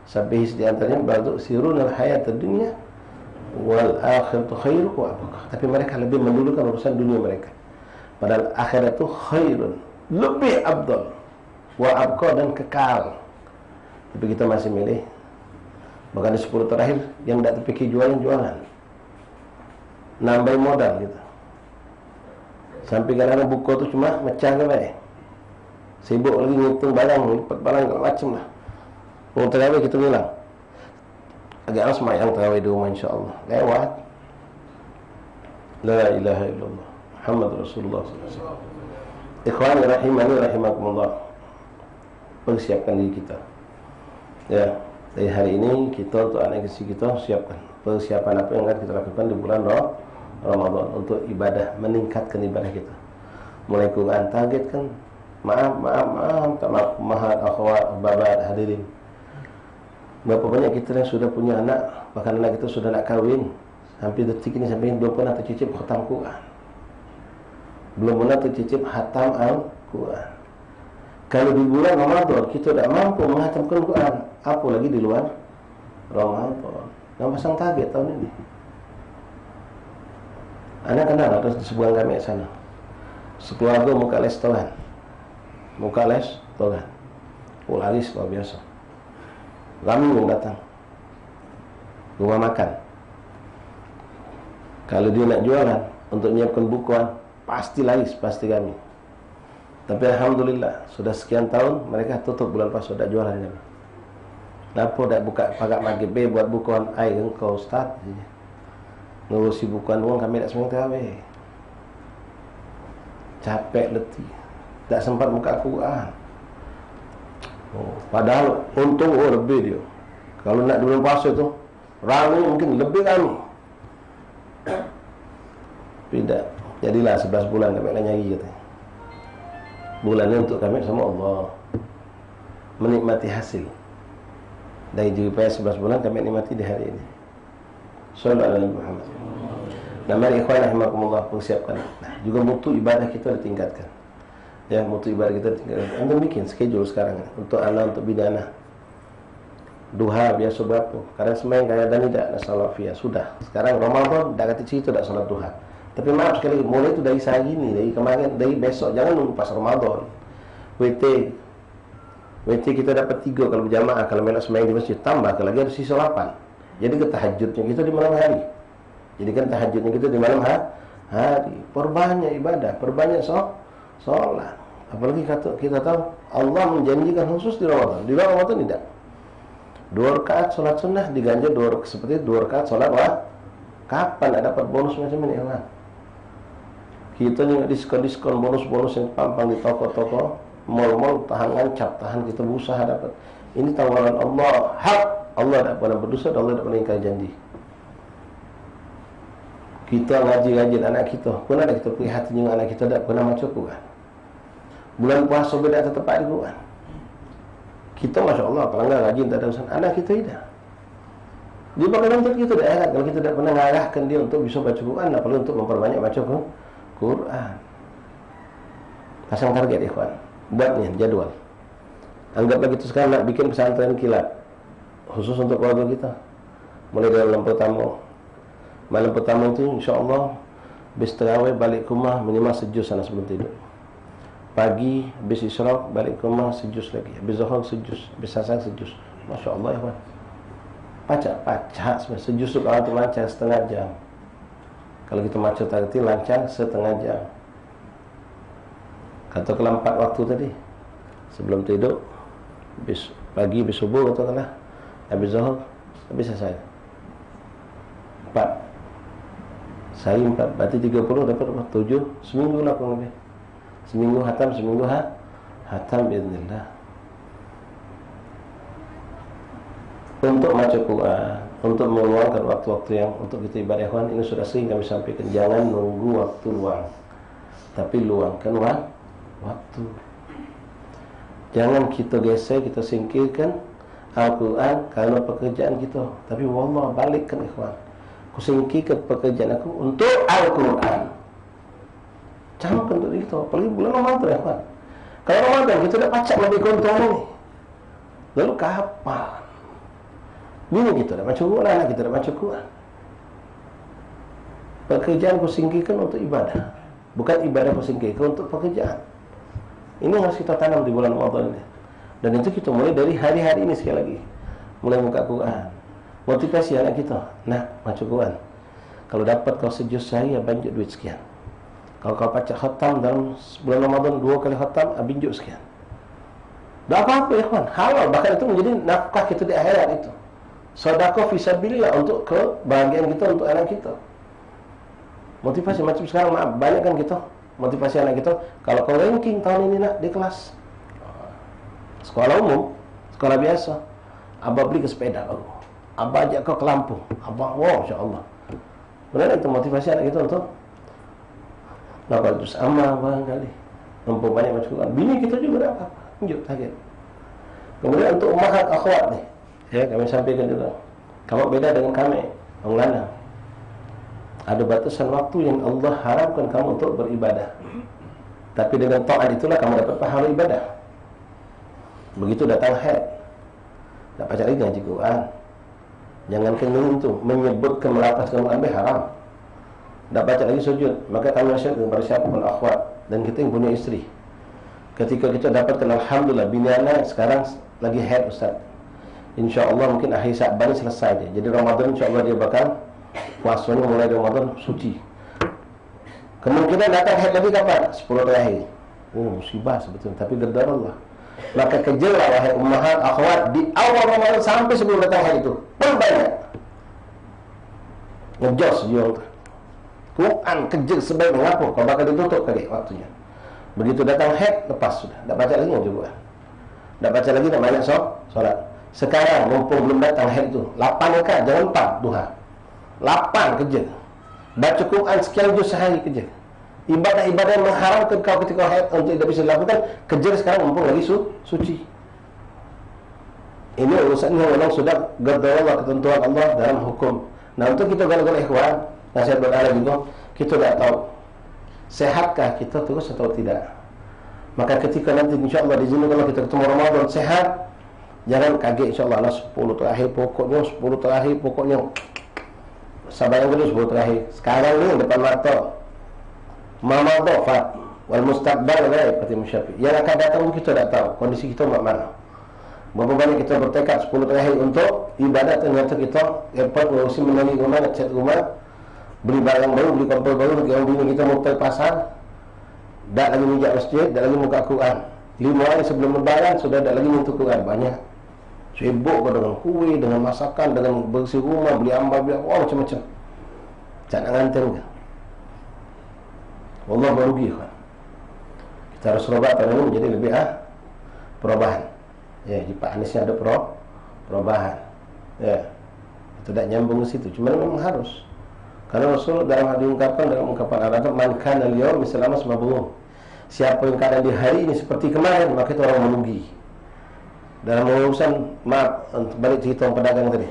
sabihis diantaranya ba'du sirunal hayat dunia wal akhiratu khairu wa abqa. Tapi mereka lebih mendulukan urusan dunia mereka. Padahal akhirat itu khairun, lebih abdal, wa abqa, dan kekal. Tapi kita masih milih. Bahkan di 10 terakhir yang tidak terpikir jualan, nambah modal gitu. Sampai kadang-kadang buku tu cuma mecah ke baik. Sibuk lagi ngitung barang, lipat barang macam lah. Orang terawih kita hilang. Agak lama semayang terawih di rumah insya-Allah. Lewat. La ilaha illallah Muhammad Rasulullah SAW. Ikhwan rahimani rahimakumullah. Persiapkan diri kita. Ya, dari hari ini kita untuk anak istri kita siapkan persiapan apa yang akan kita lakukan di bulan Ramadan untuk ibadah, meningkatkan ibadah kita. Mulai Quran targetkan, maaf, akhwat, babat, hadirin. Berapa banyak kita yang sudah punya anak, bahkan anak kita sudah nak kahwin, hampir detik ini sampai belum pernah tercicip khatam Quran, belum pernah tercicip khatam Al-Quran. Kalau di bulan Ramadan kita tidak mampu menghatamkan Quran, apa lagi di luar Ramadan? Nak pasang target tahun ini. Anak kenal ada sebuah kami sana. Sekeluarga muka restoran. Oh, laris luar biasa. Ramai yang datang. Rumah makan. Kalau dia nak jualan untuk menyiapkan bukuan, pasti laris, pasti kami. Tapi alhamdulillah sudah sekian tahun mereka tutup bulan puasa, sudah jualan kami. Kenapa tak buka pagar maghrib buat bukuan air engkau Ustaz? Ngurusi bukuan uang kami tak semua terawih. Capek letih, tak sempat buka Quran. Padahal untung lebih dia. Kalau nak di bulan puasa tu ramai, mungkin lebih kami. Tidak. Jadilah 11 bulan kami nak nyari kata. Bulan ni untuk kami sama Allah, menikmati hasil dari jeripaya 11 bulan kami nikmati di hari ini. Sallallahu alaihi Muhammad. Nah, mari ikhwan rahimakumullah persiapkan. Nah, juga mutu ibadah kita ditingkatkan. Ya, mutu ibadah kita ditingkatkan. Anda bikin schedule sekarang untuk anak, untuk bini anak. Duha biasa berapa? Kadang semain kayak dan tidak salat fiya. Sudah. Sekarang Ramadan dah kata situ tak salat duha. Tapi maaf sekali, mulai itu dari hari ini, dari kemarin, dari besok, jangan nunggu pas Ramadan. WT kita dapat 3 kalau berjamaah, kalau melak semain di masjid tambah, kalau lagi ada sisa 8. Jadi ke tahajudnya kita di malam hari. Jadi kan tahajudnya kita di malam hari. Perbanyak ibadah, perbanyak solat. Apalagi kita tahu Allah menjanjikan khusus di Ramadan. Di luar Ramadan tidak. 2 rakaat solat sunnah diganjar seperti 2 rakaat solat wah. Kapan ada dapat bonus macam ini, ya? Kita juga diskon bonus-bonus yang pampang di toko-toko, mal-mal, tahan kita berusaha dapat. Ini tawaran Allah, hak. Allah tidak pernah berdosa, Allah tidak pernah ingkar janji. Kita ngaji anak kita, pun ada kita prihatin dengan anak kita tidak pernah macam Quran. Bulan puasa beda tepat di Quran. Kita Masya Allah, kalau enggak rajin tak ada urusan, anak kita tidak. Dia bakal nonton kita daerah kalau kita tidak pernah mengarahkan dia untuk bisa baca Quran, apalagi untuk memperbanyak baca Quran. Pasang target ikhwan, buatnya jadwal. Anggaplah kita sekarang nak bikin pesantren kilat khusus untuk keluarga kita. Mulai dari malam pertama itu insya-Allah habis tarawih balik ke rumah minimal sejus sana sebelum tidur. Pagi habis isyraq balik ke rumah sejus lagi. Habis zuhur sejus, habis asar sejus. Masya-Allah ya ikhwan. Pacak sejus itu kalau lancar setengah jam. Kalau kita baca tadi lancar setengah jam. Katakanlah 4 waktu tadi. Sebelum tidur, habis pagi, habis subuh katakanlah, habis zuhur, habis asar. 4. Sehari 4, berarti 30 dapat 7, seminggu lah kurang lebih. Seminggu hatam, hatam biiznillah. Untuk baca Quran, untuk meluangkan waktu-waktu yang untuk kita ibadah ikhwan, ini sudah sering kami sampaikan, jangan nunggu waktu luang, tapi luangkan waktu. Jangan kita geser, kita singkirkan Al-Quran karena pekerjaan kita, tapi wallah balikkan ikhwan, aku singkirkan pekerjaan aku untuk Al-Quran. Camkan untuk itu, apalagi bulan Ramadan ikhwan. Kalau Ramadan kita dah pacak lebih kontrol ni, lalu kapan? Bini kita dah baca Quran, anak kita dah baca Quran. Pekerjaan ku singkirkan untuk ibadah, bukan ibadah ku singkirkan untuk pekerjaan. Ini harus kita tanam di bulan Ramadan ini. Dan itu kita mulai dari hari-hari ini sekali lagi. Mulai buka Quran. Motivasi anak kita, nak baca Quran. Kalau dapat kau sejus sehari, banyak duit sekian. Kalau kau baca khatam dalam bulan Ramadan 2 kali khatam, binjuk sekian. Tak apa-apa ya kawan, halal. Bahkan itu menjadi nafkah kita di akhirat itu. Sedekah fisabilillah untuk kebahagiaan kita, untuk anak kita. Motivasi macam sekarang, maaf, banyak kan kita motivasi anak kita. Kalau kau ranking tahun ini nak di kelas sekolah umum, sekolah biasa, abah beli ke sepeda baru, abah ajak kau ke Lampung, abah, wow, insya-Allah. Benar itu motivasi anak kita untuk dapat juz amma barangkali, nampak banyak macam Quran. Bini kita juga dapat, tunjuk target. Kemudian untuk ummahat akhwat ni, ya kami sampaikan juga. Kamu beda dengan kami, orang lanang. Ada batasan waktu yang Allah harapkan kamu untuk beribadah. Tapi dengan taat itulah kamu dapat pahala ibadah. Begitu datang haid, tak baca lagi ngaji Quran. Jangan kena itu menyebutkan melafazkan Quran haram. Tak baca lagi sujud. Maka kami nasihat kepada siapa pun akhwat dan kita yang punya isteri. Ketika kita dapatkan alhamdulillah bini anak sekarang lagi haid ustaz. InsyaAllah mungkin akhir Sa'ban selesai dia. Jadi Ramadan insyaAllah dia bakal puasanya mulai dari Ramadan suci. Kemungkinan datang haid lagi kapan? 10 terakhir. Oh musibah sebetulnya, tapi gedar Allah. Maka kejarlah wahai ummahat akhwat di awal Ramadan sampai sebelum datang haid itu. Perbanyak ngejos jual Quran, kejar sebaik mengapa kau bakal ditutup kali waktunya. Begitu datang haid lepas sudah. Tak baca lagi juga. Tak baca lagi nak banyak solat. Sekarang mumpung belum datang haid itu 8 rakaat, jangan 4 duha. 8 kerja. Baca Quran sekian juz sehari kerja. Ibadah-ibadah yang mengharamkan kau ketika haid untuk tidak bisa dilakukan, kejar sekarang mumpung lagi suci. Ini urusan yang memang sudah gadar Allah, ketentuan Allah dalam hukum. Nah untuk kita galau-galau ikhwan, nasihat buat anda juga, kita tak tahu sehatkah kita terus atau tidak. Maka ketika nanti insyaAllah di sini kalau kita ketemu Ramadan sehat, jangan kaget insyaAllah lah 10 terakhir pokoknya sabar yang kedua 10 terakhir. Sekarang ni depan mata Mama Dhafat wal mustaqbal seperti Musyafi. Yang akan datang kita tak tahu kondisi kita mana. Berapa banyak kita bertekad 10 terakhir untuk ibadat, ternyata kita dapat ngurusi menangi rumah, nak cat rumah, beli barang baru, beli kompor baru, bagi orang bini kita motor pasar, tak lagi mijak masjid, tak lagi muka Quran. 5 hari sebelum lebaran sudah tak lagi muka Quran. Banyak sibuk dengan kuih, dengan masakan, dengan bersih rumah, beli ambal, beli apa, macam-macam. Tak nak ngantin ke? Allah merugi kan. Kita harus robat tahun ini menjadi lebih perubahan. Ya, di Pak Aniesnya ada perubahan. Ya, itu tak nyambung ke situ. Cuma memang harus. Karena Rasul dalam ungkapan Al-Arab, man kana al-yawm mislama asmabun. Siapa yang keadaan di hari ini seperti kemarin, maka itu orang merugi. Dalam urusan, maaf, balik cerita pedagang tadi.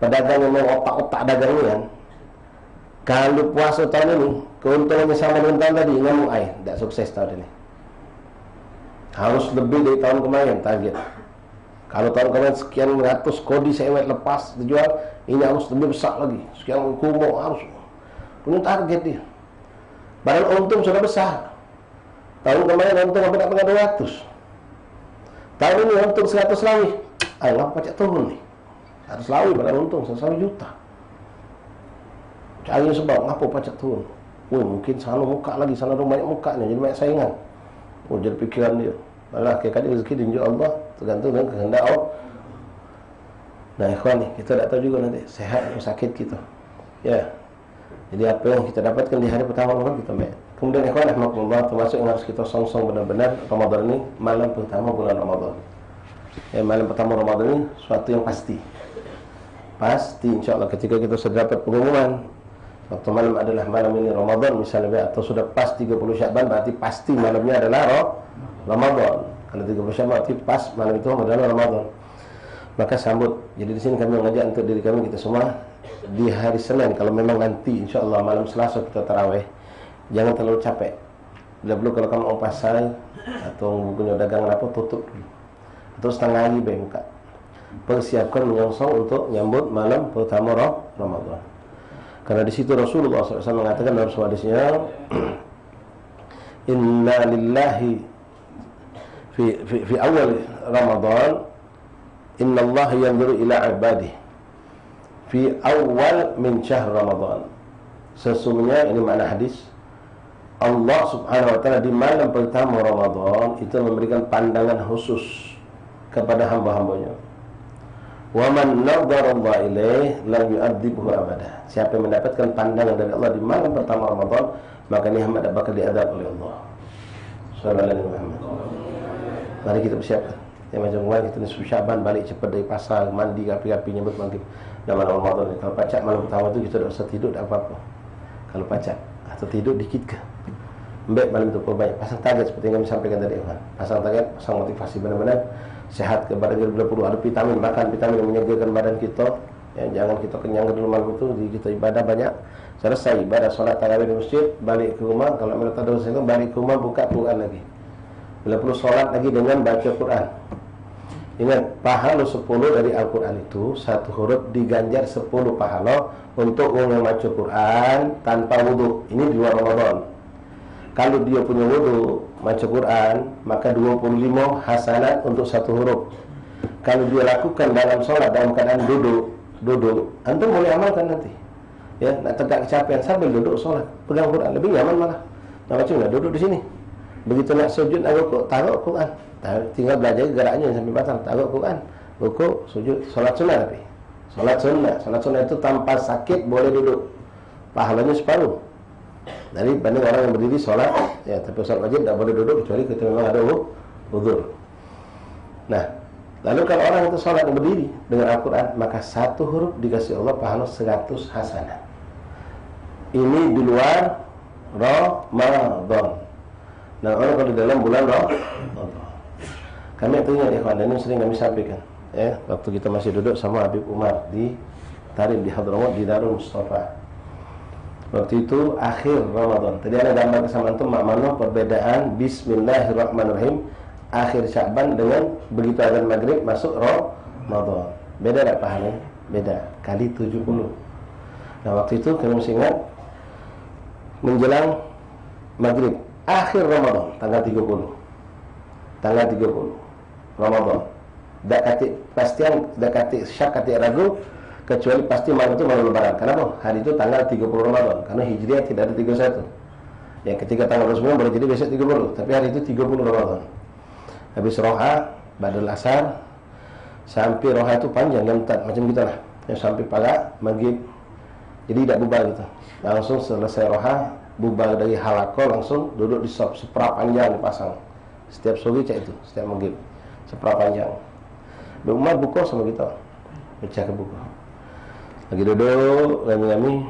Pedagang yang mau otak-otak dagang ni kan, kalau puasa tahun ini keuntungannya sama dengan tahun tadi, ngamuk air, tak sukses tahun ini. Harus lebih dari tahun kemarin target. Kalau tahun kemarin sekian ratus kodi sewet lepas dijual, ini harus lebih besar lagi. Sekian kumuk harus punya target dia. Padahal untung sudah besar. Tahun kemarin untung sampai tak pernah 200. Tahun ini untung 100 lebih. Ngapa pajak turun ni? 100 lebih padahal untung 100 juta. Cari sebab ngapa pajak turun? Mungkin sana muka lagi, sana ada banyak mukanya, jadi banyak saingan. Jadi pikiran dia. Malah kadang-kadang rezeki tunjuk Allah, tergantung dengan kehendak Allah. Nah ikhwan ni, kita tak tahu juga nanti sehat atau sakit kita. Ya. Jadi apa yang kita dapatkan di hari pertama Ramadan kita ambil. Kemudian ikhwan rahmatullah, termasuk yang harus kita song-song benar-benar Ramadan ini, malam pertama bulan Ramadan. Ya, malam pertama Ramadan ini suatu yang pasti. Pasti insya-Allah ketika kita sudah dapat pengumuman waktu malam adalah malam ini Ramadan misalnya, atau sudah pas 30 Syakban, berarti pasti malamnya adalah Ramadan. Kalau 30 Syakban berarti pas malam itu adalah Ramadan. Maka sambut. Jadi di sini kami mengajak untuk diri kami kita semua di hari Senin, kalau memang nanti insya-Allah malam Selasa kita tarawih, jangan terlalu capek. Bila perlu kalau kamu mau pasar atau punya dagangan apa, tutup dulu. Atau setengah hari baik buka. Persiapkan menyongsong untuk nyambut malam pertama Ramadan. Karena di situ Rasulullah SAW mengatakan dalam sebuah hadisnya, Inna lillahi fi awal Ramadan, Inna Allah yanzuru ila ibadih fi awal min syahr Ramadan. Sesungguhnya ini makna hadis, Allah Subhanahu wa taala di malam pertama Ramadan itu memberikan pandangan khusus kepada hamba-hambanya. Wa man nadhara Allah ilaih lam yu'adzibhu abada. Siapa yang mendapatkan pandangan dari Allah di malam pertama Ramadan, maka ini hamba tak bakal diadab oleh Allah. Sallallahu alaihi Muhammad. Mari kita bersiapkan. Ya, macam kemarin kita ni Syaban balik cepat dari pasar, mandi rapi-rapi nyambut maghrib dalam malam Ramadan ni. Kalau pacak malam pertama tu kita tak usah tidur tak apa-apa. Kalau pacak atau tidur dikit ke, baik malam tu perbaik. Pasang target seperti yang kami sampaikan tadi kan. Pasang target, pasang motivasi benar-benar sehat ke badan kita, bila perlu ada vitamin, makan vitamin yang menyegarkan badan kita. Ya, jangan kita kenyang dulu malam itu, jadi kita ibadah banyak. Selesai ibadah solat tarawih di masjid, balik ke rumah, kalau mereka tahu saya balik ke rumah buka Quran lagi. Bila perlu solat lagi dengan baca Quran. Ingat, pahala 10 dari Al-Quran itu satu huruf diganjar 10 pahala untuk orang yang baca Quran tanpa wudu. Ini di luar Ramadan. Kalau dia punya wudu baca Quran, maka 25 hasanat untuk satu huruf. Kalau dia lakukan dalam solat dalam keadaan duduk, antum boleh amalkan nanti. Ya, nak tegak kecapean sambil duduk solat, pegang Quran, lebih nyaman malah. Nak baca enggak duduk di sini. Begitu nak sujud, nak rukuk, taruh Quran. Tinggal belajar geraknya sampai batal, taruh Quran, rukuk, sujud, solat sunnah tapi. Solat sunnah itu tanpa sakit boleh duduk. Pahalanya separuh dari banding orang yang berdiri solat. Ya, tapi solat wajib tak boleh duduk kecuali kita memang ada uzur. Nah, lalu kalau orang itu solat berdiri dengan Al-Quran, maka satu huruf dikasih Allah pahala 100 hasanah. Ini di luar Ramadan. Nah, orang kalau di dalam bulan Ramadan. Kami ingat ya kawan, ini sering kami sampaikan. Ya, waktu kita masih duduk sama Habib Umar di Tarim di Hadramaut di Darul Mustafa. Waktu itu akhir Ramadan. Tadi ada gambar kesamaan itu makna perbedaan Bismillahirrahmanirrahim akhir Sya'ban dengan begitu azan maghrib masuk Ramadan. Beda tak pahalanya? Beda. Kali 70. Nah waktu itu kami masih ingat menjelang maghrib akhir Ramadan tanggal 30. Tanggal 30 Ramadan. Dak kati pastian, dak kati syak kati ragu kecuali pasti malam itu malam lebaran. Kenapa? Hari itu tanggal 30 Ramadan. Karena Hijriah tidak ada 31. Ya ketika tanggal 29 boleh jadi besok 30. Tapi hari itu 30 Ramadan. Habis roha, badal asar, sampai roha itu panjang, jam 4 macam kita lah. Yang sampai pada maghrib. Jadi tidak bubar gitu. Langsung selesai roha, bubar dari halaqah langsung duduk di sop seprapanjang dipasang. Setiap sore cek itu, setiap maghrib seprapanjang. Umat buka sama kita, baca ke buku. Lagi duduk, rami-rami,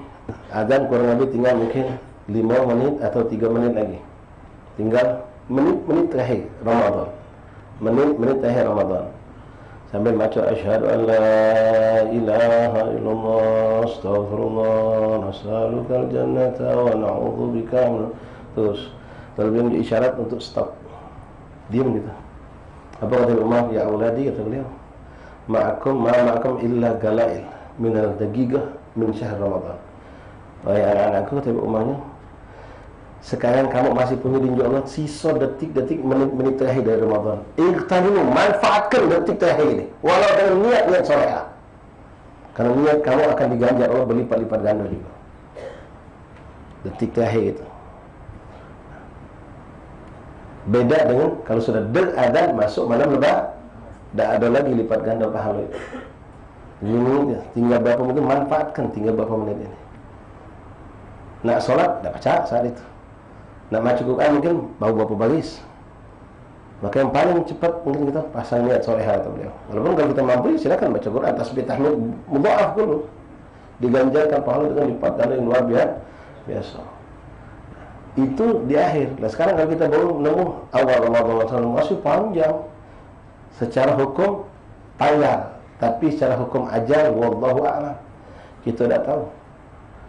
azan kurang lebih tinggal mungkin 5 menit atau 3 menit lagi. Tinggal menit-menit terakhir Ramadan. Menit-menit terakhir Ramadan. Sambil baca asyhadu an la ilaha illallah astaghfirullah nas'alukal jannata wa na'udzubika min. Terus beliau isyarat untuk stop. Diam gitu. Apa kata Umar? Ya auladi, kata beliau, ma'akum illa galail minal dagigah min syahr Ramadan. Wahai anak-anakku, kata Umarnya, sekarang kamu masih punya tinju Allah sisa detik-detik menit-menit terakhir dari Ramadan. Iqtanimu, manfaatkan detik terakhir ini walau dengan niat solehah. Karena niat kamu akan diganjar Allah berlipat-lipat ganda juga. Detik terakhir itu beda dengan kalau sudah adzan masuk malam lebar, tidak ada lagi lipat ganda pahala itu. Ini tinggal berapa mungkin manfaatkan tinggal berapa menit ini. Nak solat, tidak baca saat itu. Nak baca Quran mungkin bau berapa baris. Maka yang paling cepat mungkin kita pasang niat solehah atau beliau. Walaupun kalau kita mampu silakan baca Quran, tasbih, tahmid, mudha'af dulu. Diganjarkan pahala dengan lipat ganda yang luar biasa. Itu di akhir. Nah sekarang kalau kita baru menemu awal Ramadan masih panjang. Secara hukum panjang, tapi secara hukum ajal wallahu a'lam kita tidak tahu.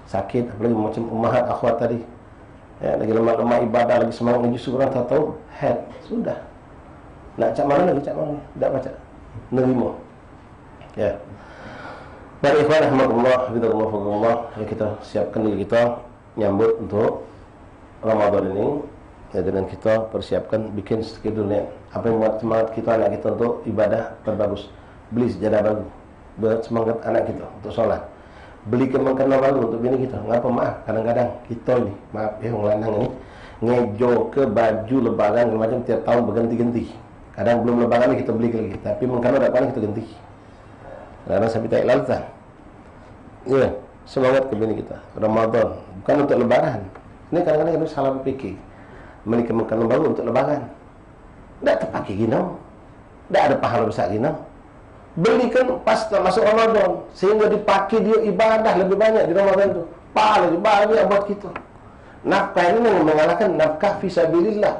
Sakit, apalagi macam ummahat akhwat tadi, ya, lagi lemah-lemah ibadah, lagi semangat menuju syukuran, tahu head sudah. Nak cak mana lagi, cak mana? Tidak baca, nerima. Ya. Baik ikhwan rahmatullah, bidallah, ya kita siapkan diri kita nyambut untuk Ramadan ini, ya, dengan kita persiapkan bikin schedule-nya. Apa yang buat semangat kita, anak kita untuk ibadah terbagus. Beli sejadah baru, buat semangat anak kita untuk sholat. Beli kemangkana baru untuk bini kita. Ngapa maaf, kadang-kadang kita ni, maaf ya, orang lanang ni ngejo ke baju lebaran macam tiap tahun berganti-ganti. Kadang belum lebaran ni kita beli lagi, tapi mangkana dapat kita ganti. Kadang sampai tak lalta. Ya, semangat ke bini kita. Ramadan bukan untuk lebaran. Ini kadang-kadang kita salah berfikir. Beli makanan baru untuk lebaran. Tak terpakai gini. Tak ada pahala besar gini. Belikan pas masuk Ramadan sehingga dipakai dia ibadah lebih banyak di Ramadan itu. Pahala lebih banyak buat kita. Nafkah ini mengalahkan nafkah fisabilillah.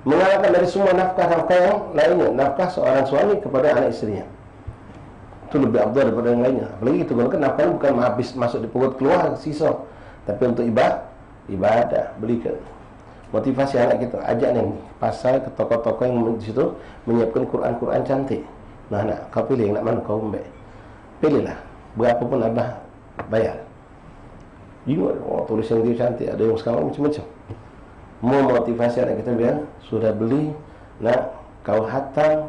Mengalahkan dari semua nafkah-nafkah yang lainnya. Nafkah seorang suami kepada anak istrinya. Itu lebih abdul daripada yang lainnya. Apalagi itu kan nafkah ini bukan habis masuk di perut keluar sisa, tapi untuk ibadah. Belikan motivasi anak kita, ajak nih pasal ke toko-toko yang di situ menyiapkan Quran cantik. Nah, nak kau pilih yang nak mana kau ambil. Pilihlah, berapapun abah bayar. Tulisan dia cantik, ada yang sekarang macam-macam. Mau motivasi anak kita biar sudah beli, nak kau hatam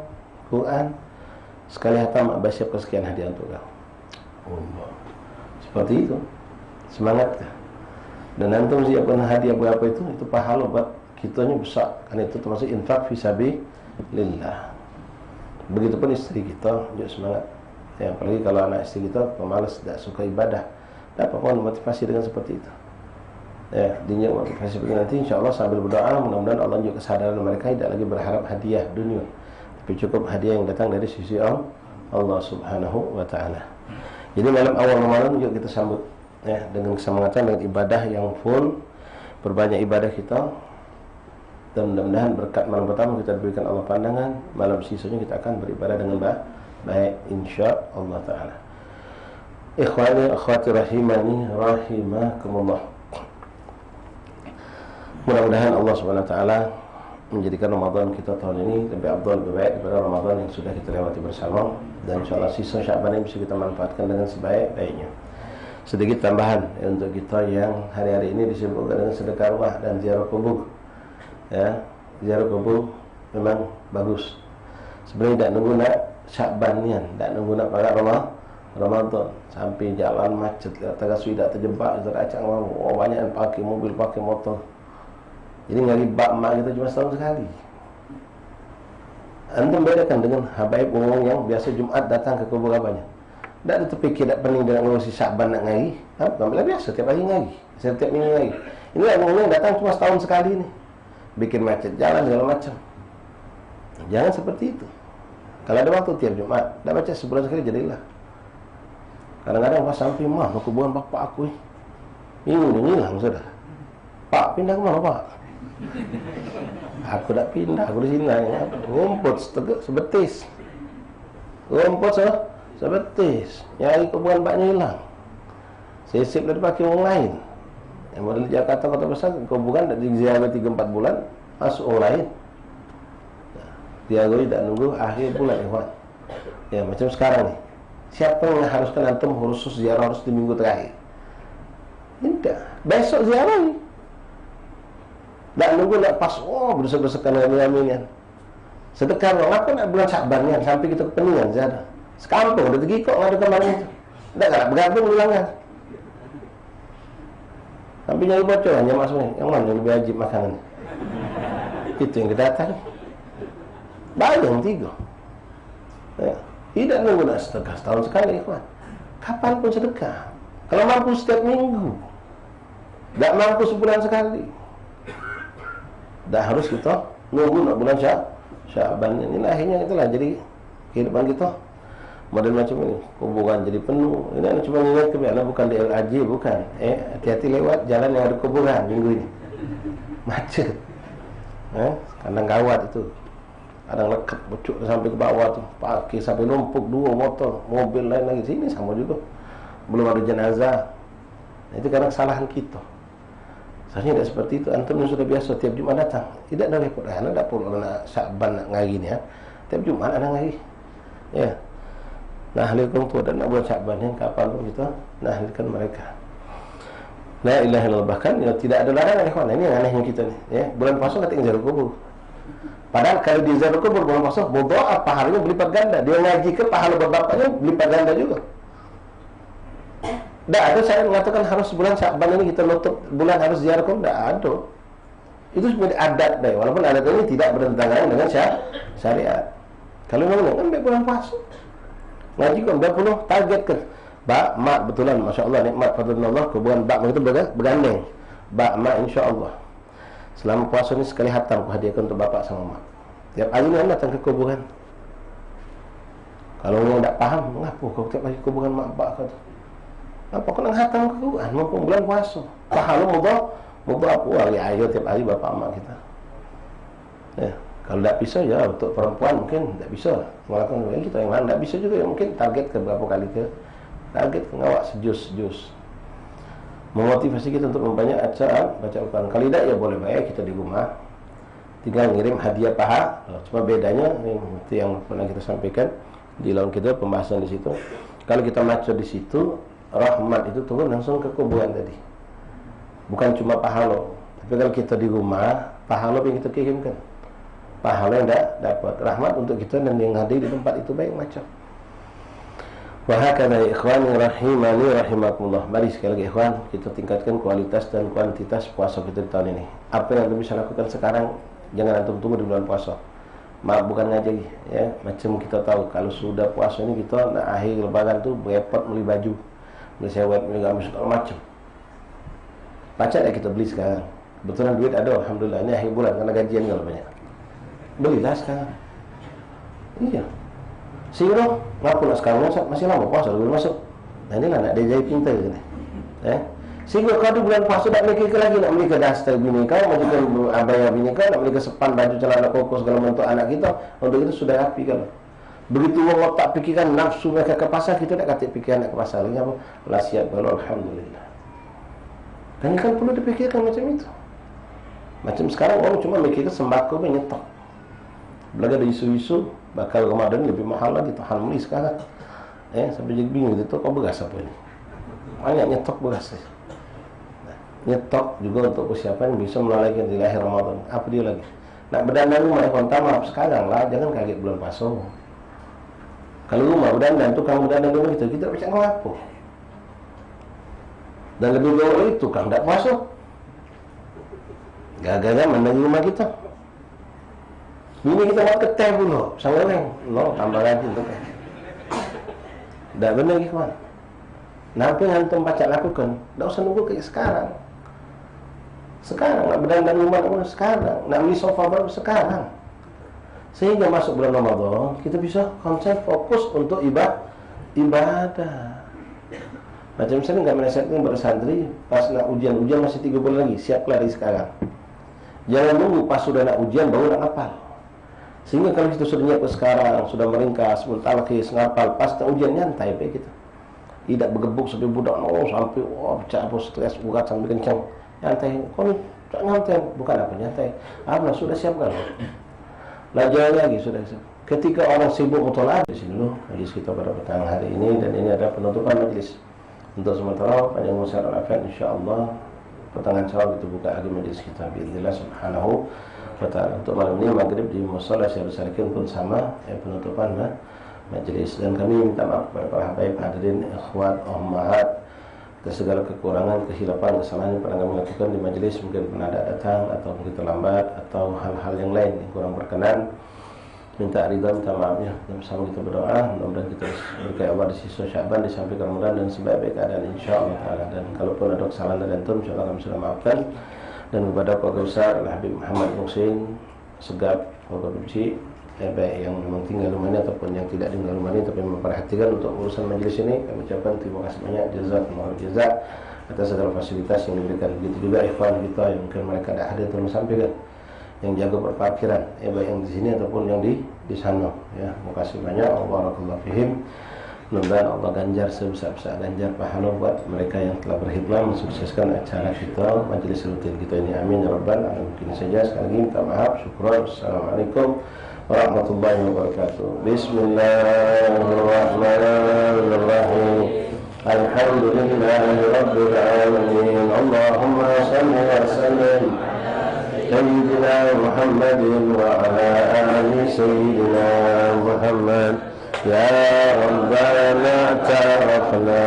Quran, sekali hatam abah siapkan sekian hadiah untuk kau. Allah. Seperti itu, semangat. Dan antum siapkan hadiah berapa itu pahala buat kitanya besar. Karena itu termasuk infak fisabilillah. Begitupun istri kita juga semangat. Ya, apalagi kalau anak istri kita pemalas, tidak suka ibadah, dapat motivasi dengan seperti itu. Ya, dia motivasi begini nanti insyaAllah sambil berdoa mudah-mudahan Allah juga kesadaran mereka tidak lagi berharap hadiah dunia, tapi cukup hadiah yang datang dari sisi Allah subhanahu wa ta'ala. Jadi malam awal Ramadan juga kita sambut, ya, dengan kesemangatan, dengan ibadah yang full. Perbanyak ibadah kita, dan mudah-mudahan berkat malam pertama kita diberikan Allah pandangan, malam sisanya kita akan beribadah dengan baik insya Allah ta'ala. Ikhwani akhwati rahimani rahimakumullah. Mudah-mudahan Allah Subhanahu wa taala menjadikan Ramadan kita tahun ini lebih afdal, lebih baik daripada Ramadan yang sudah kita lewati bersama, dan insyaallah sisa Sya'ban ini bisa kita manfaatkan dengan sebaik-baiknya. Sedikit tambahan untuk kita yang hari-hari ini disibukkan dengan sedekah rumah dan ziarah kubur. Ya, ziarah kubur memang bagus. Sebenarnya tak nunggu nak Sya'ban ni kan, tak nunggu nak pada Ramadan sampai jalan macet, Tagasui tak terjebak, kita acak banyak yang pakai mobil, pakai motor. Jadi ngari bak mak kita cuma setahun sekali. Antum bedakan dengan habaib umum yang biasa Jumat datang ke kubur abahnya. Tak ada terfikir, tak pening dengan ngurusi Sya'ban nak ngari. Alhamdulillah biasa, tiap hari ngari, setiap minggu ngari. Ini umum yang datang cuma setahun sekali ni. Bikin macet jalan segala macam. Jangan seperti itu. Kalau ada waktu tiap Jumat, dah baca sebulan sekali jadilah. Kadang-kadang pas sampai mah mau kuburan bapak aku ini hilang sudah. Pak pindah ke mana pak? Aku tak pindah, aku di sini. Rumput sebetis. Rumput sebetis. Nyari kuburan baknya hilang. Sisip dah dipakai orang lain. Yang model Jakarta kota besar, kuburan tak diziarah 3-4 bulan, masuk orang lain. Dia tak nunggu akhir bulan, ikhwan. Ya macam sekarang ni. Siapa yang haruskan antum khusus ziarah harus di minggu terakhir? Tidak. Besok ziarah ni. Tak nunggu nak pas, berdesak-desakan dengan amin. Sedekah orang apa nak bulan Sya'ban ni sampai kita kepeningan ziarah. Sekampung dah tergikok ngadu kemarin itu. Tak nak bergabung ulang kan. Sampai nyari bocor hanya maksudnya. Yang mana yang lebih wajib makanan? Itu yang kita datang. Bayang 3. Ya. Tidak nunggu nak sedekah setahun sekali, ikhwan. Kapan pun sedekah. Kalau mampu setiap minggu. Tak mampu sebulan sekali. Dah harus kita nunggu nak bulan Sya'ban. Inilah akhirnya itulah jadi kehidupan kita. Model macam ini, kuburan jadi penuh. Ini cuma ingat ke biarlah bukan di LAJ, bukan. Hati-hati lewat jalan yang ada kuburan minggu ini. Macet. Kadang gawat itu. Kadang lekat bocok sampai ke bawah tu, pakai sampai numpuk 2 motor, mobil lain lagi. Sini sama juga. Belum ada jenazah. Itu kadang kesalahan kita. Seharusnya tidak seperti itu. Antum yang sudah biasa tiap Jumat datang, tidak ada repot. Anda tak perlu nak Sya'ban nak ngari ni ya. Tiap Jumat ada ngari. Ya. Nah, ahlikan tu dan nak buat Sya'ban yang kapan pun kita nah ahlikan mereka. La ilaha illallah, bahkan ya, tidak ada larangan ikhwan. Ini yang anehnya kita ni, ya. Bulan puasa kita ziarah kubur. Padahal kalau di ziarah kubur bulan puasa, berdoa pahalanya berlipat ganda. Dia ngaji ke pahala bapaknya berlipat ganda juga. Tak ada saya mengatakan harus bulan Sya'ban ini kita nutup bulan harus ziarah kubur, tak ada. Itu sebenarnya adat dah. Walaupun adat ini tidak bertentangan dengan syariat. Kalau memang ambil bulan puasa, ngaji kan 20 target ke bak mak betulan, masya-Allah nikmat fadlullah, kuburan bak itu bergandeng. Bak mak insya-Allah. Selama puasa ni sekali hatam aku hadiahkan untuk bapak sama mak. Tiap hari ni datang ke kuburan. Kalau orang tak faham, mengapa kau tiap hari kuburan mak bapak kau tu? Apa kau nak hatam ke kuburan? Mumpung bulan puasa. Pahala mudhaf apa? Ayo tiap hari bapak mak kita. Ya. Kalau tak bisa ya untuk perempuan mungkin tak bisa. Melakukan kita yang mana tak bisa juga ya, mungkin target ke berapa kali ke target ke ngawak sejus. Memotivasi kita untuk memperbanyak acara baca Al-Quran. Kalau tidak ya boleh baik kita di rumah tinggal ngirim hadiah paha. Cuma bedanya itu yang pernah kita sampaikan di lawan kita pembahasan di situ. Kalau kita baca di situ rahmat itu turun langsung ke kuburan tadi. Bukan cuma pahala. Tapi kalau kita di rumah pahala yang kita kirimkan. Pahala yang tak dapat rahmat untuk kita dan yang hadir di tempat itu baik macam. Wa hakadha ikhwani rahimani rahimakumullah. Mari sekali lagi ikhwan kita tingkatkan kualitas dan kuantitas puasa kita di tahun ini. Apa yang antum bisa lakukan sekarang jangan antum tunggu di bulan puasa. Maaf bukan ngaji ya, macam kita tahu kalau sudah puasa ini kita nak akhir lebaran tu repot beli baju, beli sewet, beli gamis segala macam. Baca dah kita beli sekarang. Kebetulan duit ada alhamdulillah, ini akhir bulan karena gajian kalau banyak. Belilah sekarang. Iya. Sehingga ngapu nak sekarang masih lama puasa belum masuk. Nah inilah nak dia jadi pintar ni. Sehingga kau di bulan puasa tak mikir lagi nak beli ke daster bini kau, majukan abaya bini kau, nak beli ke sepan baju celana koko segala bentuk anak kita. Untuk itu sudah rapi kalau. Begitu otak pikiran nafsu mereka ke pasar, kita tak kata pikiran nak ke pasar lagi apa? Lah siap kalau alhamdulillah. Dan kan perlu dipikirkan macam itu. Macam sekarang orang cuma mikirkan sembako nyetok. Belaga ada isu-isu bakal Ramadan lebih mahal lagi tahan beli sekarang. Sampai jadi bingung itu kau beras apa ini? Banyak nyetok beras. Nyetok juga untuk persiapan bisa melalaikan di akhir Ramadan. Apa dia lagi? Nak berdandan rumah kontak maaf sekarang lah, jangan kaget bulan puasa. Kalau rumah berdandan, tukang berdandan rumah kita baca apa? Dan lebih baik itu tukang tak puasa. Gagal-gagal menang rumah kita. Ini kita buat keteh dulu, sangat lain. No, tambah lagi tu. Dah benar ke kawan? Nampak yang antum baca lakukan, tak usah nunggu kayak sekarang. Sekarang nak berdandan rumah pun sekarang, nak beli sofa baru sekarang. Sehingga masuk bulan Ramadan, kita bisa konsen fokus untuk ibadah. Macam saya enggak menasihatkan kepada santri, pas nak ujian masih 3 bulan lagi, siap dari sekarang. Jangan nunggu pas sudah nak ujian baru nak hafal. Sehingga kalau kita sudah nyiap sekarang, sudah meringkas, mentalkis, ngapal, pas nak ujian nyantai baik kita. Tidak bergebuk sampai budak sampai pecah apa stres berat sampai kencang. Nyantai, kau ni tak nyantai, bukan apa nyantai. Sudah siapkan. Belajar lagi sudah siap. Ketika orang sibuk mutolak di sini dulu majlis kita pada petang hari ini, dan ini adalah penutupan majlis. Untuk sementara panjang umur sehat walafiat, insyaallah pertengahan Syawal kita buka lagi majlis kita biidznillah subhanahu wa ta'ala. Untuk malam ini maghrib di Mushola Syarul Salikin pun sama penutupan majlis. Dan kami minta maaf kepada para habaib hadirin, ikhwat, ummahat atas segala kekurangan, kehilapan, kesalahan yang pernah kami lakukan di majlis. Mungkin pernah ada datang atau begitu lambat atau hal-hal yang lain yang kurang berkenan. Minta ridha, minta maafnya. Dan bersama kita berdoa, mudah-mudahan kita berkaya Allah di sisa Syaban, di samping Ramadan dan sebaik-baik keadaan insyaallah taala. Dan kalaupun ada kesalahan dari antum, insyaallah kami sudah maafkan. Dan kepada keluarga besar Al-Habib Muhammad Hussein Segap, keluarga Bukci, baik yang memang tinggal rumah ini ataupun yang tidak tinggal rumah ini tapi memperhatikan untuk urusan majlis ini, kami ucapkan terima kasih banyak, jazakumullah jazak atas segala fasilitas yang diberikan. Begitu juga ikhwan kita yang mungkin mereka tidak hadir untuk menyampaikan, yang jaga perparkiran, baik yang di sini ataupun yang di sana. Ya, terima kasih banyak. Barakallahu fihim. Mudah-mudahan Allah ganjar sebesar-besar ganjar pahala buat mereka yang telah berkhidmat mensukseskan acara kita, majlis rutin kita ini. Amin ya rabbal alamin. Mungkin saja sekali lagi minta maaf. Syukran. Assalamualaikum warahmatullahi wabarakatuh. Bismillahirrahmanirrahim. Alhamdulillahi rabbil alamin. Allahumma salli wa sallim Sayyidina Muhammadin wa ala ali Sayyidina Muhammad. Ya Rabbana ta'arafna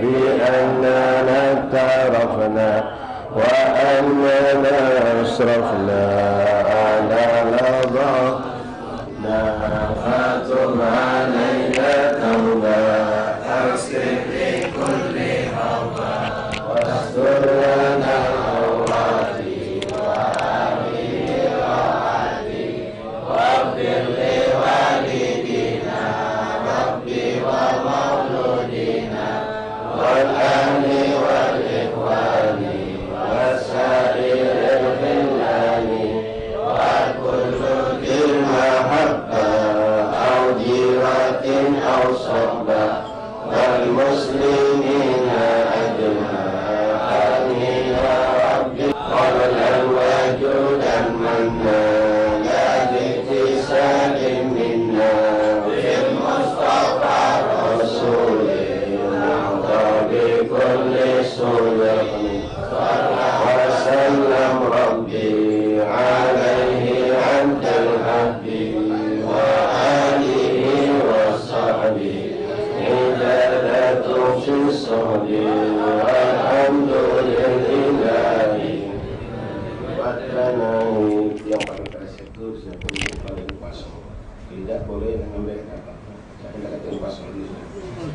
bi'annana ta'arafna wa annana asrafna ala ladhana fatum alayna tawba asrif li kulli hawba wa astur lana والمسلمين أجمعين يا ربي قولا وجودا منا لا باكتساب منا بالمصطفى رسول نعطى بكل سنة وسلم ربي عليه عند الحب وآله وصحبه في الصهد والحمد لله. Yang paling terasa itu siapa yang paling pas. Tidak boleh mengambil apa. Saya tidak akan pas.